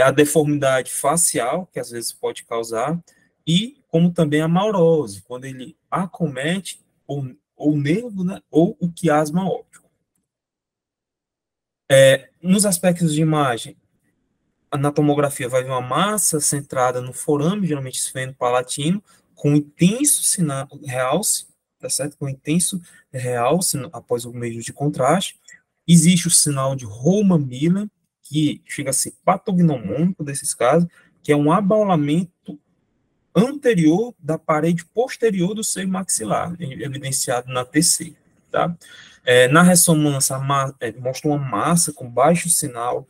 A deformidade facial, que às vezes pode causar, e como também a maurose, quando ele acomete ou nervo, né, ou o quiasma óptico. Nos aspectos de imagem, na tomografia vai ver uma massa centrada no forame, geralmente esfeno-palatino, com intenso sinal realce, tá certo? Com intenso realce após o meio de contraste. Existe o sinal de Roman-Miller, que chega a ser patognomônico desses casos, que é um abaulamento anterior da parede posterior do seio maxilar, evidenciado na TC, tá? Na ressonância, mostra uma massa com baixo sinal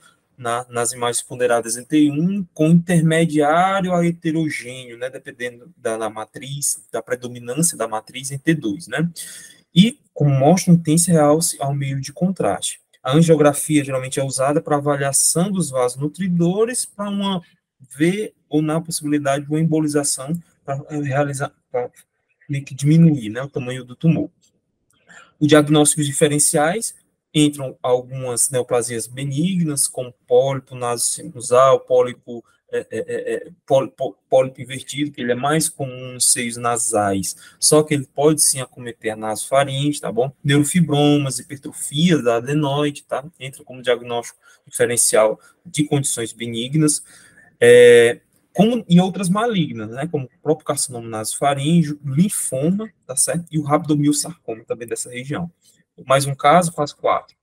nas imagens ponderadas em T1, com intermediário a heterogêneo, né, dependendo da matriz, da predominância da matriz em T2, né? E, como mostra um intenso realce ao meio de contraste. A angiografia geralmente é usada para avaliação dos vasos nutridores, para ver ou na possibilidade de uma embolização para realizar, para diminuir, né, o tamanho do tumor. Os diagnósticos diferenciais entram algumas neoplasias benignas, como pólipo nasosinusal, pólipo invertido, que ele é mais comum nos seios nasais, só que ele pode sim acometer a nasofaringe, tá bom? Neurofibromas, hipertrofia da adenoide, tá? Entra como diagnóstico diferencial de condições benignas, como em outras malignas, né? Como o próprio carcinoma nasofaríngeo, linfoma, tá certo? E o rabdomiosarcoma também dessa região. Mais um caso, fase 4.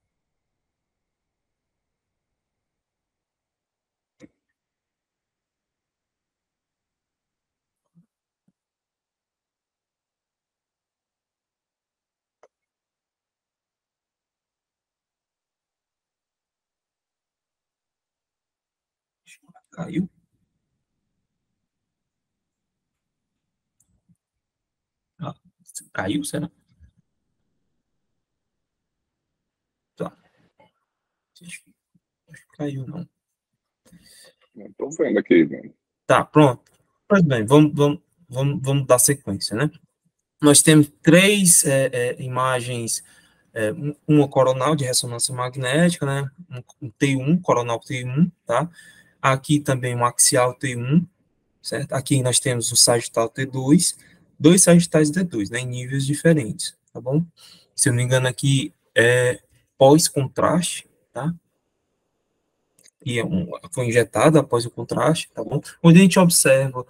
Caiu? Ah, caiu, será? Tá. Acho que caiu, não. Não tô vendo aqui, velho. Tá, pronto. Pois bem, vamos dar sequência, né? Nós temos 3 imagens, uma coronal de ressonância magnética, né? Um T1, coronal T1, tá? Aqui também um axial T1, certo? Aqui nós temos o sagital T2, 2 sagitais T2, né? Em níveis diferentes, tá bom? Se eu não me engano, aqui é pós-contraste, tá? E foi injetado após o contraste, tá bom? Onde a gente observa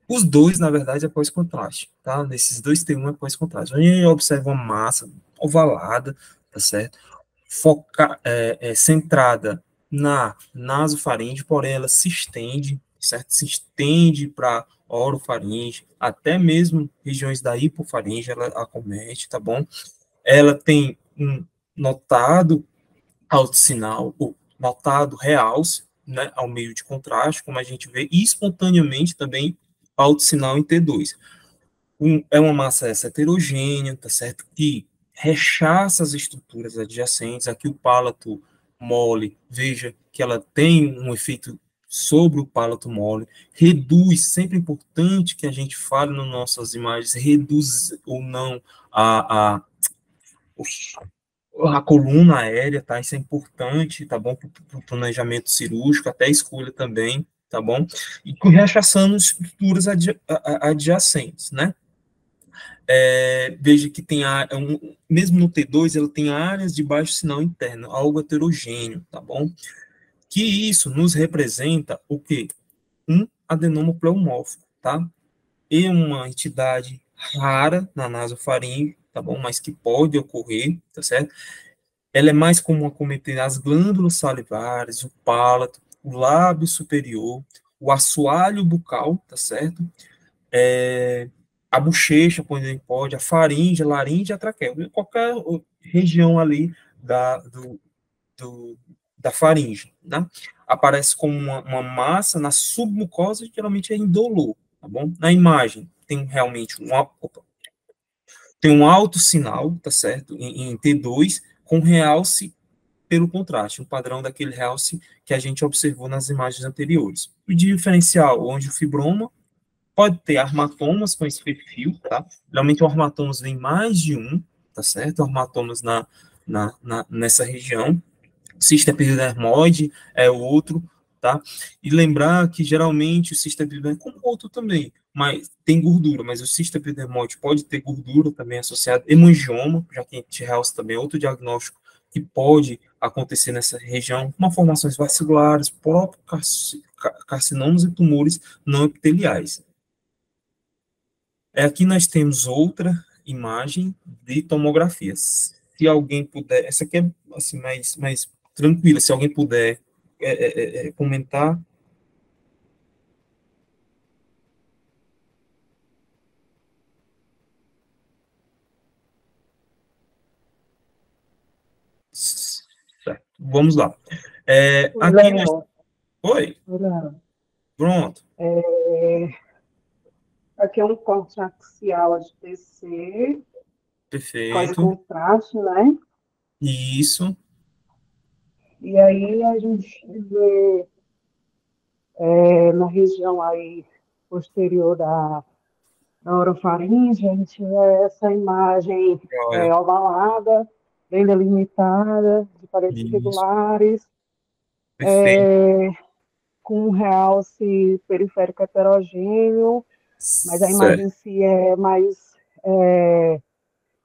os dois, na verdade, é pós-contraste, tá? Nesses dois tem um é pós-contraste. Onde a gente observa uma massa ovalada, tá certo? Centrada na nasofaringe, porém ela se estende, certo? Se estende para orofaringe, até mesmo regiões da hipofaringe ela acomete, tá bom? Ela tem um notado alto sinal, ou notado realce, né, ao meio de contraste, como a gente vê, e espontaneamente também alto sinal em T2. É uma massa essa heterogênea, tá certo? Que rechaça as estruturas adjacentes. Aqui o pálato mole, veja que ela tem um efeito sobre o pálato mole, reduz, sempre é importante que a gente fale nas nossas imagens, reduz ou não a coluna aérea, tá? Isso é importante, tá bom? Para o planejamento cirúrgico, até a escolha também, tá bom? E rechaçando estruturas adjacentes, né? Veja que tem, mesmo no T2, ela tem áreas de baixo sinal interno, algo heterogêneo, tá bom? Que isso nos representa o quê? Um adenoma pleomórfico, tá? E uma entidade rara na nasofaringe, tá bom? Mas que pode ocorrer, tá certo? Ela é mais comum acometer as glândulas salivares, o palato, o lábio superior, o assoalho bucal, tá certo? A bochecha, quando ele pode, a faringe, a laringe, a traqueia, qualquer região ali da faringe, né? Aparece como uma massa na submucosa, geralmente é indolor, tá bom? Na imagem, tem realmente tem um alto sinal, tá certo? Em T2, com realce pelo contraste, um padrão daquele realce que a gente observou nas imagens anteriores. O diferencial, onde o fibroma pode ter armatomas com esse perfil, tá? Geralmente o armatomas vem mais de um, tá certo? Armatomas nessa região. Cisto epidermoide é o outro, tá? E lembrar que geralmente o cisto epidermoide, como outro também, mas tem gordura, mas o cisto epidermoide pode ter gordura também associada, hemangioma, já que a gente realça também outro diagnóstico que pode acontecer nessa região, com formações vasculares, próprios carcinomas e tumores não epiteliais. Aqui nós temos outra imagem de tomografia. Se alguém puder, essa aqui é assim, mais tranquila, se alguém puder comentar. Certo. Vamos lá. Aqui nós... Oi. Pronto. Aqui é um corte axial de TC. Perfeito. Pós-contraste, né? Isso. E aí a gente vê na região aí posterior da orofaringe, a gente vê essa imagem ovalada, bem delimitada, de paredes irregulares, com um realce periférico heterogêneo, mas a imagem em si é mais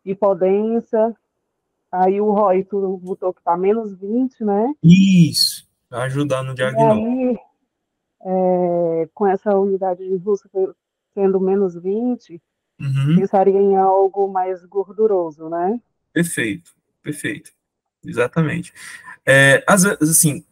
hipodensa. Aí o ROI, tu botou que está menos 20, né? Isso, para ajudar no diagnóstico. E aí, com essa unidade de Russell sendo menos 20, pensaria em algo mais gorduroso, né? Perfeito, exatamente. Às vezes, assim,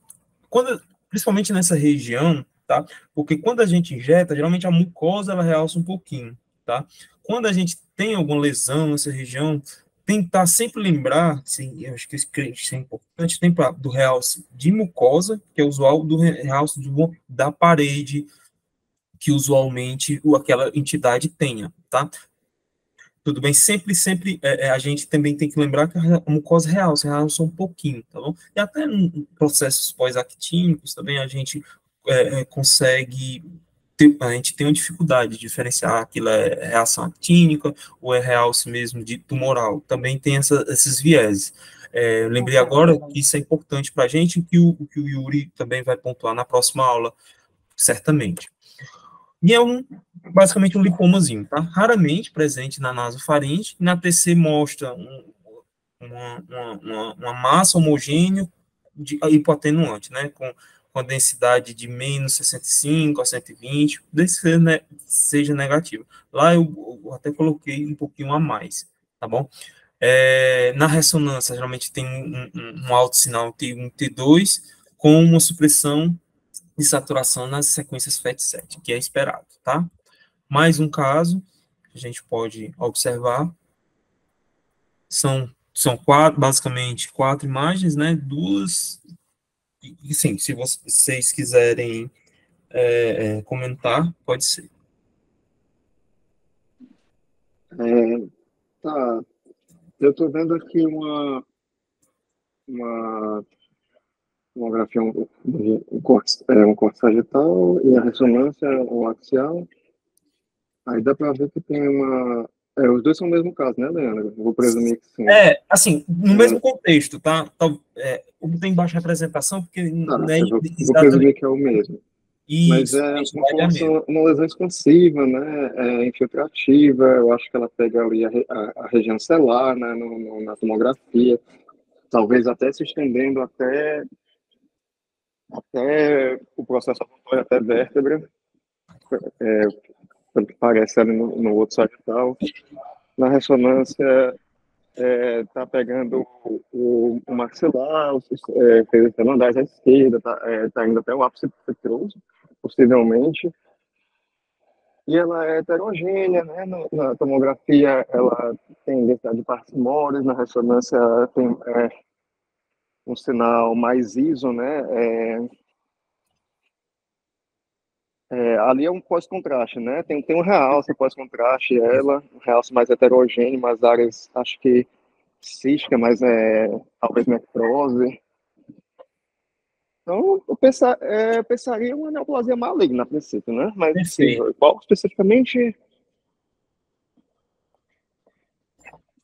principalmente nessa região, tá? Porque quando a gente injeta, geralmente a mucosa ela realça um pouquinho, tá? Quando a gente tem alguma lesão nessa região, tentar sempre lembrar, sim, eu acho que isso é importante, lembrar do realce de mucosa, que é usual, do realce da parede, que usualmente aquela entidade tenha, tá? Tudo bem? Sempre a gente também tem que lembrar que a mucosa realça um pouquinho, tá bom? E até em processos pós-actínicos também a gente consegue, a gente tem uma dificuldade de diferenciar aquilo é reação actínica ou é realce mesmo de tumoral. Também tem esses vieses. Eu lembrei agora que isso é importante para a gente, que o Yuri também vai pontuar na próxima aula, certamente. E é basicamente um lipomazinho, tá? Raramente presente na nasofaringe. Na TC mostra uma massa homogênea de hipoatenuante, né? Com a densidade de menos 65 a 120, desde que seja negativo. Lá eu até coloquei um pouquinho a mais, tá bom? Na ressonância, geralmente tem um alto sinal T1, T2, com uma supressão de saturação nas sequências FET7, que é esperado, tá? Mais um caso que a gente pode observar são basicamente quatro imagens, né? Duas, e sim, se vocês quiserem comentar, pode ser. Tá, eu estou vendo aqui uma tomografia, um corte sagital e a ressonância, o axial. Aí dá para ver que tem os dois são o mesmo caso, né, Leandro? Eu vou presumir que sim. Assim, no mesmo contexto, tá? Tem baixa representação, porque... eu vou presumir que é o mesmo. Isso, mas uma lesão expansiva, né, infiltrativa, eu acho que ela pega ali a região celular, né, na tomografia, talvez até se estendendo até o processo avotório, até vértebra, pelo que parece ali no outro sagital. Na ressonância, tá pegando o maxilar, fez andar à esquerda, tá indo até o ápice petroso, possivelmente. E ela é heterogênea, né? Na tomografia, ela tem densidade de partes moles, na ressonância tem um sinal mais ISO, né? Ali é um pós-contraste, né? Tem um realce pós-contraste, um realce mais heterogêneo, mas áreas, acho que cística, mas talvez necrose. Então, eu pensaria em uma neoplasia maligna, a princípio, né? Mas, assim, qual especificamente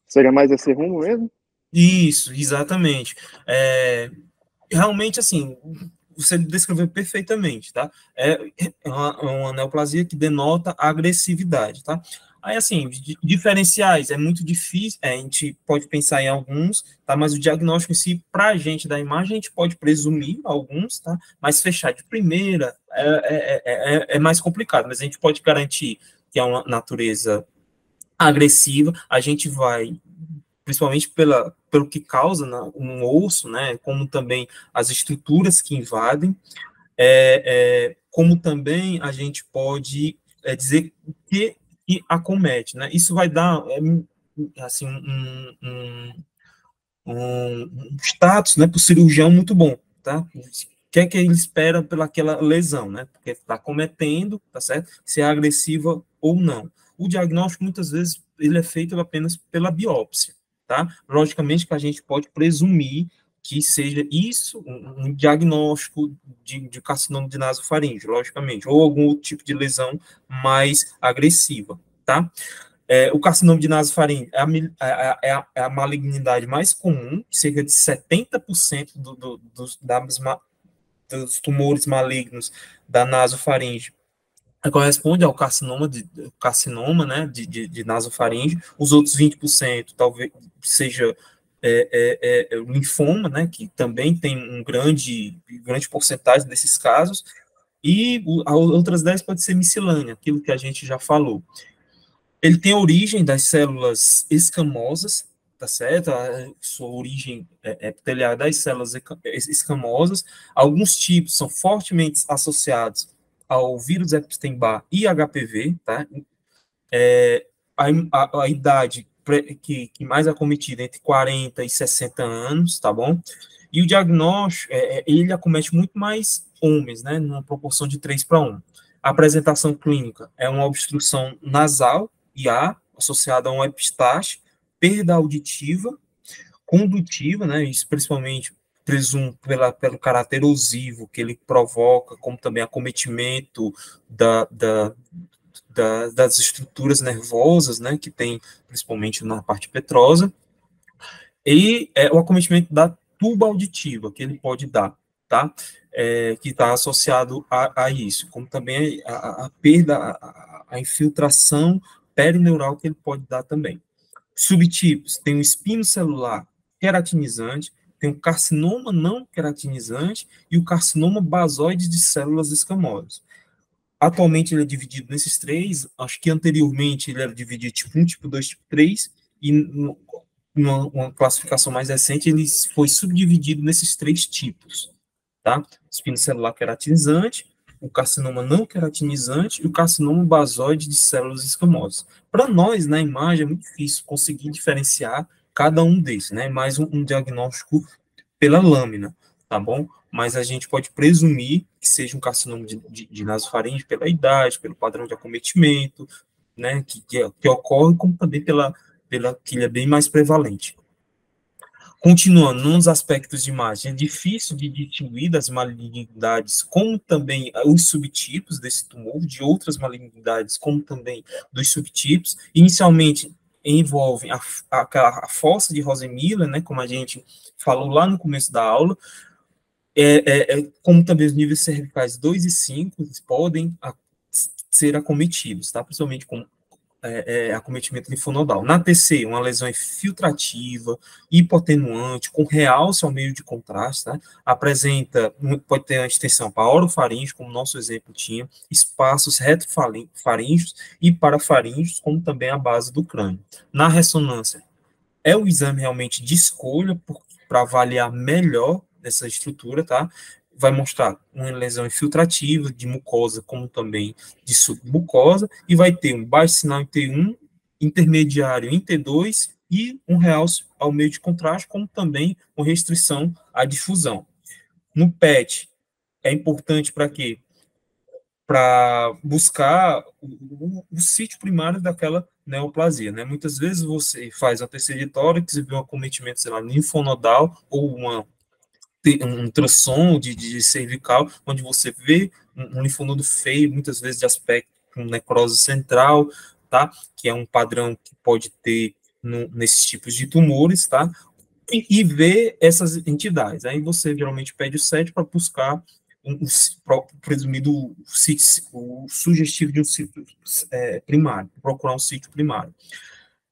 seria mais esse rumo mesmo? Isso, exatamente. Realmente, assim, você descreveu perfeitamente, tá? É uma neoplasia que denota agressividade, tá? Aí, assim, diferenciais é muito difícil, a gente pode pensar em alguns, tá? Mas o diagnóstico em si, para a gente da imagem, a gente pode presumir alguns, tá? Mas fechar de primeira é mais complicado, mas a gente pode garantir que é uma natureza agressiva, a gente vai, principalmente pelo que causa no osso, né? Como também as estruturas que invadem, como também a gente pode dizer que acomete, né? Isso vai dar assim um status, né, para o cirurgião muito bom, tá? O que é que ele espera pelaquela lesão, né? Porque está cometendo, tá certo? Se é agressiva ou não. O diagnóstico muitas vezes ele é feito apenas pela biópsia, tá? Logicamente que a gente pode presumir que seja isso um diagnóstico de carcinoma de nasofaringe, logicamente, ou algum outro tipo de lesão mais agressiva, tá? O carcinoma de nasofaringe é a malignidade mais comum, cerca de 70% dos tumores malignos da nasofaringe corresponde ao carcinoma, né, de nasofaringe. Os outros 20% talvez seja o linfoma, né, que também tem um grande porcentagem desses casos, e as outras 10 pode ser miscelânea, aquilo que a gente já falou. Ele tem origem das células escamosas, tá certo? A sua origem epitelial das células escamosas. Alguns tipos são fortemente associados ao vírus Epstein-Barr e HPV, tá? A idade que mais é acometida entre 40 e 60 anos, tá bom? E o diagnóstico, ele acomete muito mais homens, né? Numa proporção de 3 para 1. A apresentação clínica é uma obstrução nasal, associada a um epistaxe, perda auditiva, condutiva, né, isso principalmente presumo pelo caráter erosivo que ele provoca, como também acometimento das estruturas nervosas, né, que tem principalmente na parte petrosa, e o acometimento da tuba auditiva que ele pode dar, tá? Que está associado a isso, como também a perda, a infiltração perineural que ele pode dar também. Subtipos, tem o espino celular queratinizante, tem o carcinoma não queratinizante e o carcinoma basoide de células escamosas. Atualmente ele é dividido nesses três, acho que anteriormente ele era dividido tipo 1, tipo 2, tipo 3, e numa classificação mais recente ele foi subdividido nesses 3 tipos, tá? Espino celular queratinizante, o carcinoma não queratinizante e o carcinoma basoide de células escamosas. Para nós, na imagem, é muito difícil conseguir diferenciar cada um desses, né? Mais um diagnóstico pela lâmina, tá bom? Mas a gente pode presumir que seja um carcinoma de nasofaringe pela idade, pelo padrão de acometimento, né? Que ocorre, como também pela que ele é bem mais prevalente. Continuando, nos aspectos de imagem, é difícil de distinguir das malignidades, como também os subtipos desse tumor, de outras malignidades, como também dos subtipos. Inicialmente, envolvem a fossa de Rosemiller, né, como a gente falou lá no começo da aula, como também os níveis cervicais 2 e 5 podem ser acometidos, tá? Principalmente com acometimento linfonodal. Na TC, uma lesão infiltrativa, hipotenuante, com realce ao meio de contraste, tá? Pode ter a extensão para orofaringe, como nosso exemplo tinha, espaços retrofaríngeos e parafaríngeos, como também a base do crânio. Na ressonância, é o exame realmente de escolha para avaliar melhor essa estrutura, tá? Vai mostrar uma lesão infiltrativa de mucosa, como também de submucosa, e vai ter um baixo sinal em T1, intermediário em T2 e um realce ao meio de contraste, como também com restrição à difusão. No PET, é importante para quê? Para buscar o sítio primário daquela neoplasia, né? Muitas vezes você faz uma TC de tórax e vê um acometimento, sei lá, linfonodal ou um ultrassom de cervical, onde você vê um linfonodo feio, muitas vezes de aspecto com necrose central, tá? Que é um padrão que pode ter nesses tipos de tumores, tá? E ver essas entidades. Aí você geralmente pede o CET para buscar presumido o sugestivo de um sítio primário, procurar um sítio primário.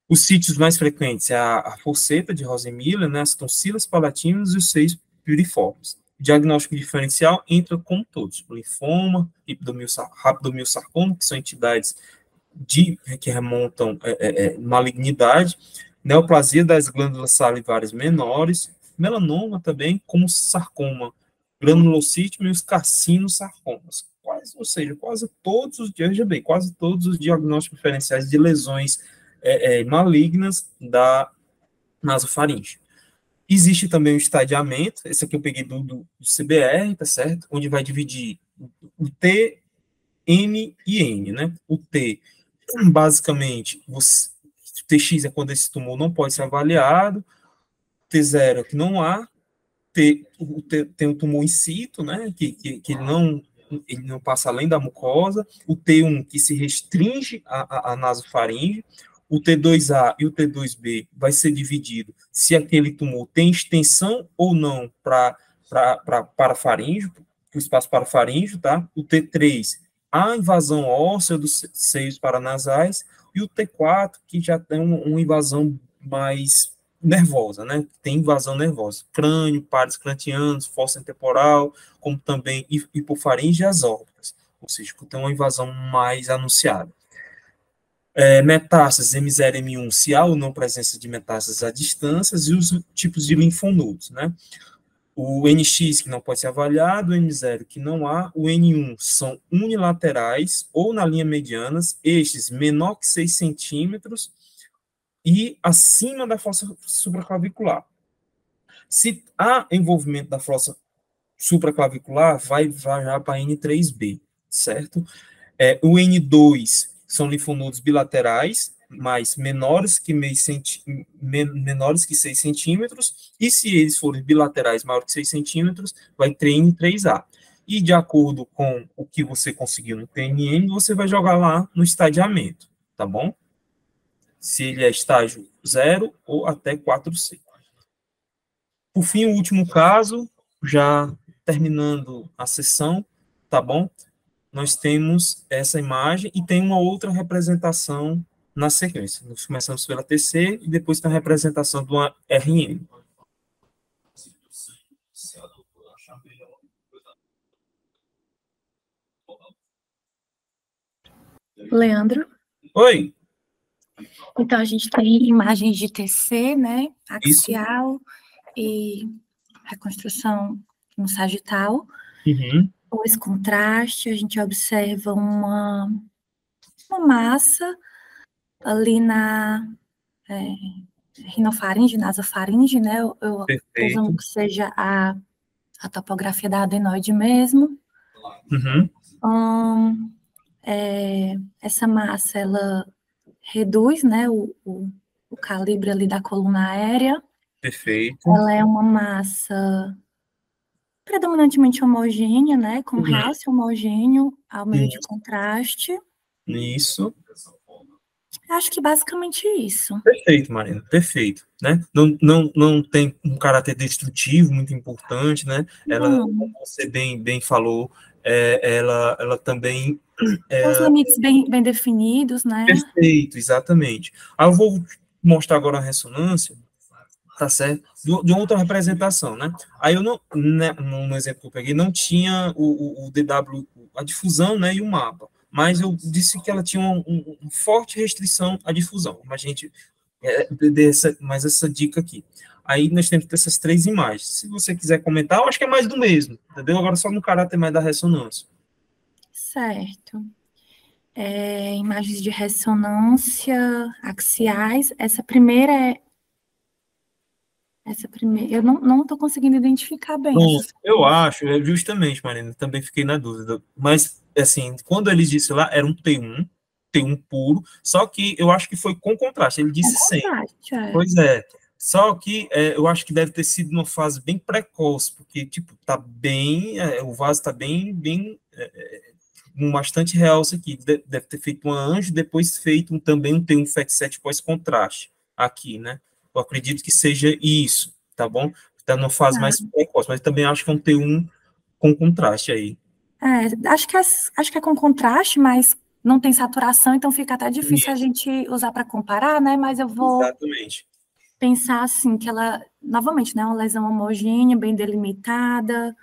Os sítios mais frequentes é a fosseta de Rosemilla, né, as tonsilas palatinas e os seios piriformes. O diagnóstico diferencial entra como todos: linfoma, rapidomiosarcoma, que são entidades que remontam malignidade, neoplasia das glândulas salivares menores, melanoma também, como sarcoma granulocítimo e os carcinosarcomas. Ou seja, quase todos os diagnósticos diferenciais de lesões malignas da nasofaringe. Existe também o estadiamento, esse aqui eu peguei do CBR, tá certo? Onde vai dividir o T, N e N, né? O T, basicamente, o TX é quando esse tumor não pode ser avaliado, T0 é que não há, tem um tumor in situ, né? Que ele não passa além da mucosa, o T1 que se restringe à nasofaringe, o T2A e o T2B vai ser dividido se aquele tumor tem extensão ou não para faríngeo, o espaço parafaríngeo, tá? O T3, a invasão óssea dos seios paranasais, e o T4, que já tem uma invasão mais nervosa, né? Tem invasão nervosa, crânio, pares cranianos, fossa temporal, como também hipofaringe e as órbitas, ou seja, tem uma invasão mais anunciada. Metástases M0, M1, se há ou não presença de metástases à distância, e os tipos de linfonodos, né? O NX, que não pode ser avaliado, o M0, que não há, o N1 são unilaterais ou na linha medianas, estes menor que 6 centímetros e acima da fossa supraclavicular. Se há envolvimento da fossa supraclavicular, vai já para N3B, certo? O N2 são linfonodos bilaterais, mas menores que 6 centímetros, e se eles forem bilaterais maiores que 6 centímetros, vai ter N3A. E de acordo com o que você conseguiu no TNM, você vai jogar lá no estadiamento, tá bom? Se ele é estágio 0 ou até 4C. Por fim, o último caso, já terminando a sessão, tá bom? Nós temos essa imagem e tem uma outra representação na sequência. Nós começamos pela TC e depois tem a representação de uma RN. Leandro? Oi. Então, a gente tem imagens de TC, né? Axial e reconstrução no sagital. Uhum. Depois, contraste, a gente observa uma massa ali na rinofaringe, nasofaringe, né? Eu usando que seja a topografia da adenoide mesmo. Uhum. Essa massa, ela reduz, né, o calibre ali da coluna aérea. Perfeito. Ela é uma massa predominantemente homogênea, né, com realce homogêneo ao meio de contraste. Isso. Acho que basicamente isso. Perfeito, Marina, perfeito, né? Não tem um caráter destrutivo muito importante, né? Ela, como você bem falou, ela também... Os limites bem definidos, né? Perfeito, exatamente. Aí eu vou mostrar agora a ressonância, tá certo? De outra representação, né? Aí eu no exemplo que eu peguei, não tinha o DW, a difusão, né, e o mapa, mas eu disse que ela tinha uma forte restrição à difusão, mas a gente mais essa dica aqui. Aí nós temos que ter essas 3 imagens. Se você quiser comentar, eu acho que é mais do mesmo, entendeu? Agora só no caráter mais da ressonância. Certo. Imagens de ressonância axiais. Essa primeira, eu não estou conseguindo identificar bem. Eu acho, justamente, Marina, também fiquei na dúvida. Mas, assim, quando ele disse lá, era um T1 puro, só que eu acho que foi com contraste. Ele disse sem. Pois é. Só que eu acho que deve ter sido uma fase bem precoce, porque, tipo, tá bem, o vaso tá bem com bastante realce aqui. Deve ter feito uma anjo, depois feito também um T1 FET7 pós-contraste aqui, né? Eu acredito que seja isso, tá bom? Está numa fase mais precoce, mas também acho que é um T1 com contraste aí. Acho que é com contraste, mas não tem saturação, então fica até difícil a gente usar para comparar, né? Mas eu vou Exatamente. pensar assim, que ela, novamente, né, uma lesão homogênea, bem delimitada,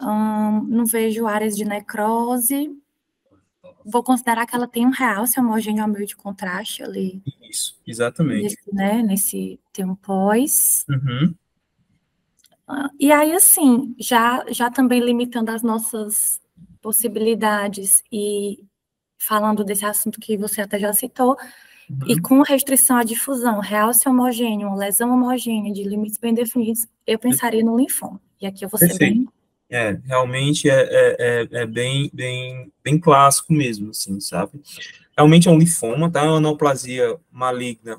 não vejo áreas de necrose, vou considerar que ela tem um realce homogêneo ao meio de contraste ali. Isso, exatamente. Nesse tem um pós. Uhum. E aí, assim, já também limitando as nossas possibilidades e falando desse assunto que você até já citou, e com restrição à difusão, realce homogêneo, lesão homogênea, de limites bem definidos, eu pensaria no linfoma. E aqui eu vou ser bem... Realmente é bem clássico mesmo, assim, sabe? Realmente é um linfoma, tá? É uma neoplasia maligna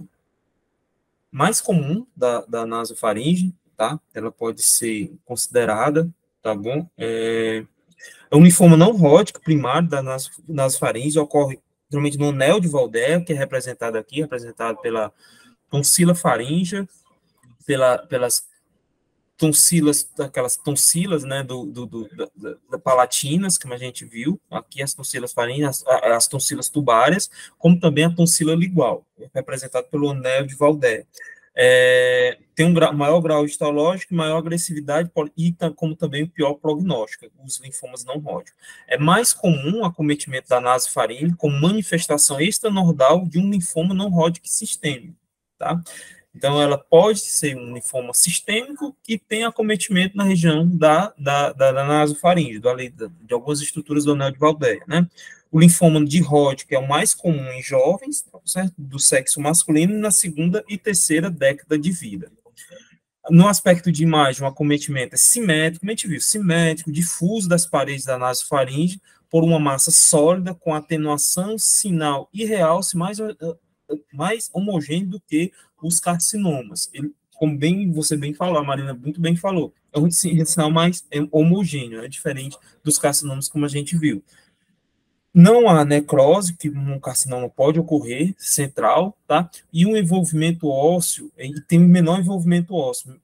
mais comum da nasofaringe, tá? Ela pode ser considerada, tá bom? É um linfoma não Hodgkin primário da nasofaringe, ocorre geralmente no anel de Waldeck, que é representado pela tonsila faríngea, pelas tonsilas, aquelas tonsilas, né, da palatinas, como a gente viu, aqui as tonsilas faríngeas, as tonsilas tubárias, como também a tonsila lingual, representado pelo anel de Waldeck. Tem um maior grau histológico, maior agressividade e como também o pior prognóstico, os linfomas não Hodgkin. É mais comum o acometimento da nasofaringe como manifestação extranordal de um linfoma não Hodgkin sistêmico, tá? Então, ela pode ser um linfoma sistêmico que tem acometimento na região da nasofaringe, de algumas estruturas do anel de Waldeck, né? O linfoma de Hodgkin é o mais comum em jovens, certo? Do sexo masculino, na segunda e terceira década de vida. No aspecto de imagem, o acometimento é simétrico, como a gente viu, simétrico, difuso das paredes da nasofaringe, por uma massa sólida, com atenuação, sinal e realce mais homogêneo do que os carcinomas. Como você bem falou, a Marina muito bem falou, é um sinal mais homogêneo, é diferente dos carcinomas como a gente viu. Não há necrose, que um carcinoma pode ocorrer, central, tá? E um envolvimento ósseo, ele tem um menor envolvimento ósseo.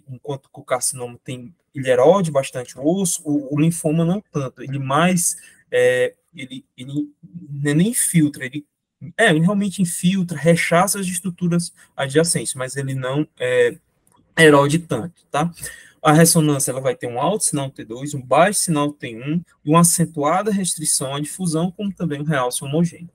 Enquanto que o carcinoma ele erode bastante o osso, o linfoma não tanto. Ele mais, ele nem infiltra, ele realmente infiltra, rechaça as estruturas adjacentes, mas ele não erode tanto, tá? A ressonância ela vai ter um alto sinal T2, um baixo sinal T1 e uma acentuada restrição à difusão, como também um realce homogêneo.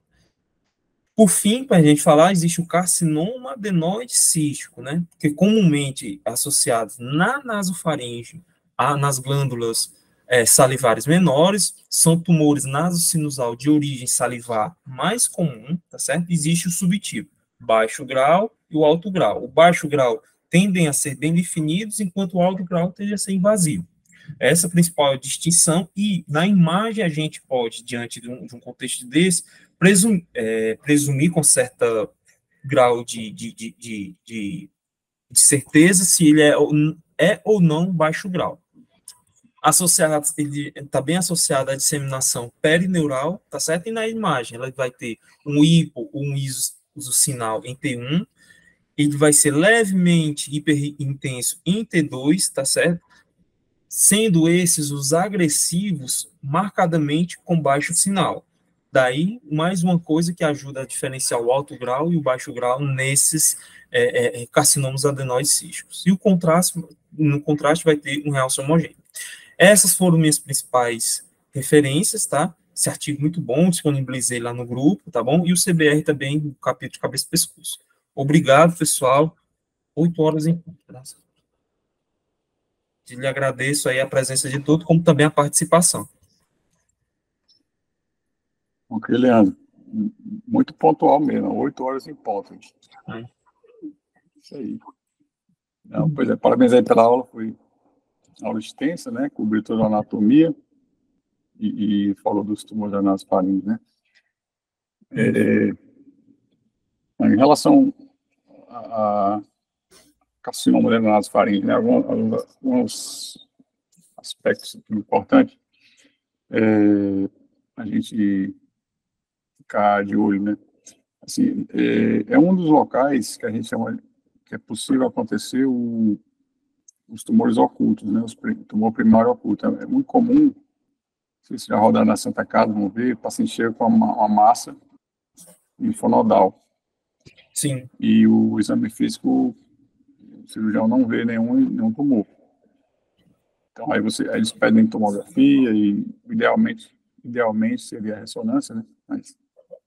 Por fim, para a gente falar, existe o carcinoma adenoide cístico, né? Que comumente associados na nasofaringe, nas glândulas salivares menores, são tumores nasosinusal de origem salivar mais comum, tá certo? Existe o subtipo, baixo grau e o alto grau. O baixo grau tendem a ser bem definidos, enquanto o alto grau tende a ser invasivo. Essa é a principal distinção, e na imagem a gente pode, diante de um contexto desse, presumir com certo grau de certeza se ele é ou não baixo grau. Ele está bem associado à disseminação perineural, tá certo? E na imagem ela vai ter um hipo ou um isosinal em T1, ele vai ser levemente hiperintenso em T2, tá certo? Sendo esses os agressivos marcadamente com baixo sinal. Daí, mais uma coisa que ajuda a diferenciar o alto grau e o baixo grau nesses carcinomas adenoides císticos. E no contraste vai ter um realce homogêneo. Essas foram minhas principais referências, tá? Esse artigo muito bom, disponibilizei lá no grupo, tá bom? E o CBR também, no capítulo de cabeça e pescoço. Obrigado, pessoal. 8 horas em ponto. Graças a Deus. Lhe agradeço aí a presença de todos, como também a participação. Ok, Leandro. Muito pontual mesmo, 8 horas em ponto. Isso aí. Não, pois é, parabéns aí pela aula, foi aula extensa, né? Cobriu toda a anatomia e falou dos tumores da nasofaringe, né? Em relação a carcinoma da nasofaringe, né? Alguns aspectos importantes a gente ficar de olho, né? Assim, é um dos locais que a gente chama que é possível acontecer os tumores ocultos, né? Tumor primário oculto. É muito comum, se vocês já rodaram na Santa Casa, vão ver, o paciente chega com uma massa linfonodal. Sim. E o exame físico, o cirurgião não vê nenhum tumor. Então, aí eles pedem tomografia e, idealmente seria a ressonância, né? Mas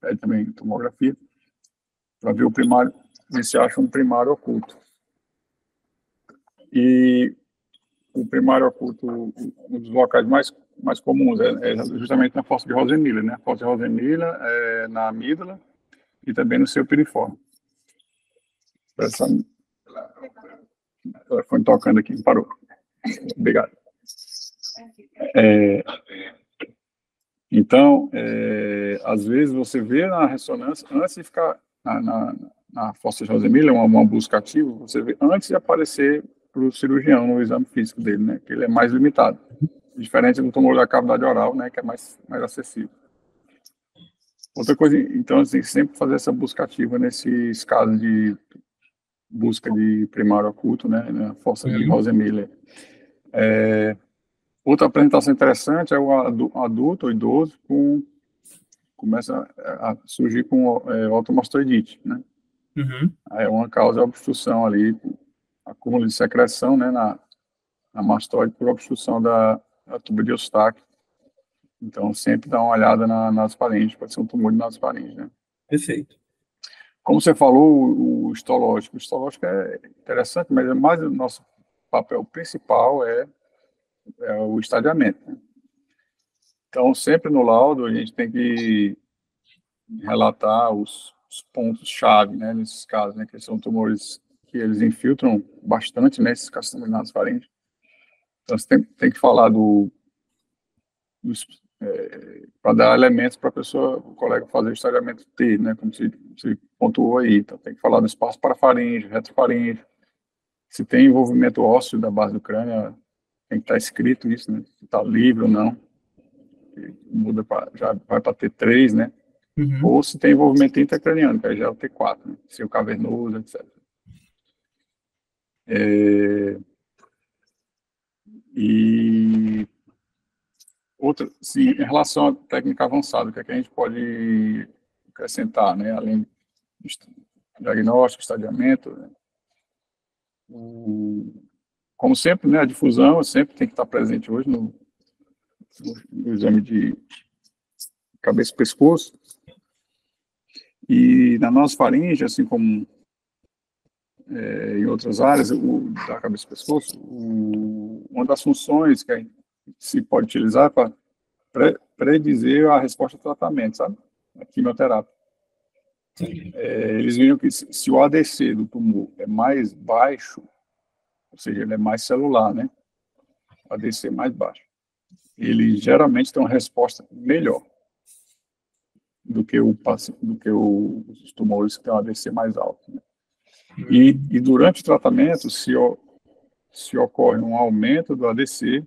pede também tomografia para ver o primário, ver se acha um primário oculto. E o primário oculto, um dos locais mais comuns é justamente na fossa de Rosenmiller, né? A fossa de Rosenmiller é na amígdala e também no seu piriforme. O telefone tocando aqui, parou. Obrigado. Então, às vezes você vê na ressonância, antes de ficar na fossa de Rosenmiller, uma busca ativa, você vê antes de aparecer para o cirurgião no exame físico dele, né? Que ele é mais limitado. Diferente do tumor da cavidade oral, né? Que é mais acessível. Outra coisa, então, assim, sempre fazer essa busca ativa nesses casos de busca de primário oculto, né? Na fossa de Rosenmiller. Outra apresentação interessante é o adulto ou idoso começa a surgir com automastoidite, né? Aí é uma causa de obstrução ali, acúmulo de secreção, né, na mastoide por obstrução da tuba de Eustáquio. Então, sempre dá uma olhada na nasofaringe, pode ser um tumor de nasofaringe, né? Perfeito. Como você falou, o histológico é interessante, mas mais o nosso papel principal é o estadiamento, né? Então, sempre no laudo, a gente tem que relatar os pontos-chave, né, nesses casos, né, que são tumores que eles infiltram bastante, né, esses carcinomas de nasofaringe. Então, você tem que falar para dar elementos para o colega fazer o estadiamento T, né, como se pontuou aí. Então, tem que falar do espaço parafaringe, retrofaringe, se tem envolvimento ósseo da base do crânio, tem que estar escrito isso, né, se está livre ou não. Muda já vai para T3, né? Ou se tem envolvimento intracraniano, que aí já é o T4, né? Se o cavernoso, etc. E outra, sim, em relação à técnica avançada, o que é que a gente pode acrescentar, né? Além do diagnóstico, estadiamento, né? Como sempre, né? A difusão sempre tem que estar presente hoje no exame de cabeça e pescoço. E na nasofaringe, assim como em outras áreas da cabeça e pescoço, uma das funções que se pode utilizar é para predizer a resposta ao tratamento, sabe? A quimioterapia. Eles viram que se o ADC do tumor é mais baixo, ou seja, ele é mais celular, né? O ADC é mais baixo. Ele geralmente tem uma resposta melhor do que os tumores que têm um ADC mais alto, né? E durante o tratamento, se ocorre um aumento do ADC,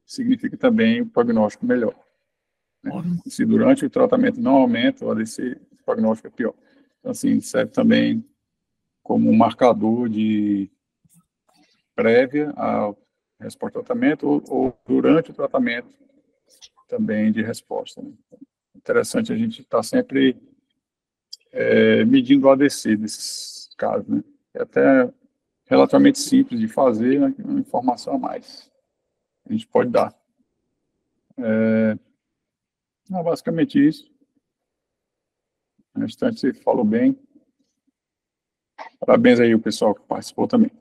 significa também um prognóstico melhor, né? Se durante o tratamento não aumenta o ADC, o prognóstico é pior. Então, assim, serve também como um marcador de prévia à resposta ao tratamento ou durante o tratamento também de resposta, né? Interessante a gente estar sempre medindo o ADC desses casos, né? É até relativamente simples de fazer, né? Uma informação a mais a gente pode dar. Basicamente isso. O restante você falou bem. Parabéns aí o pessoal que participou também.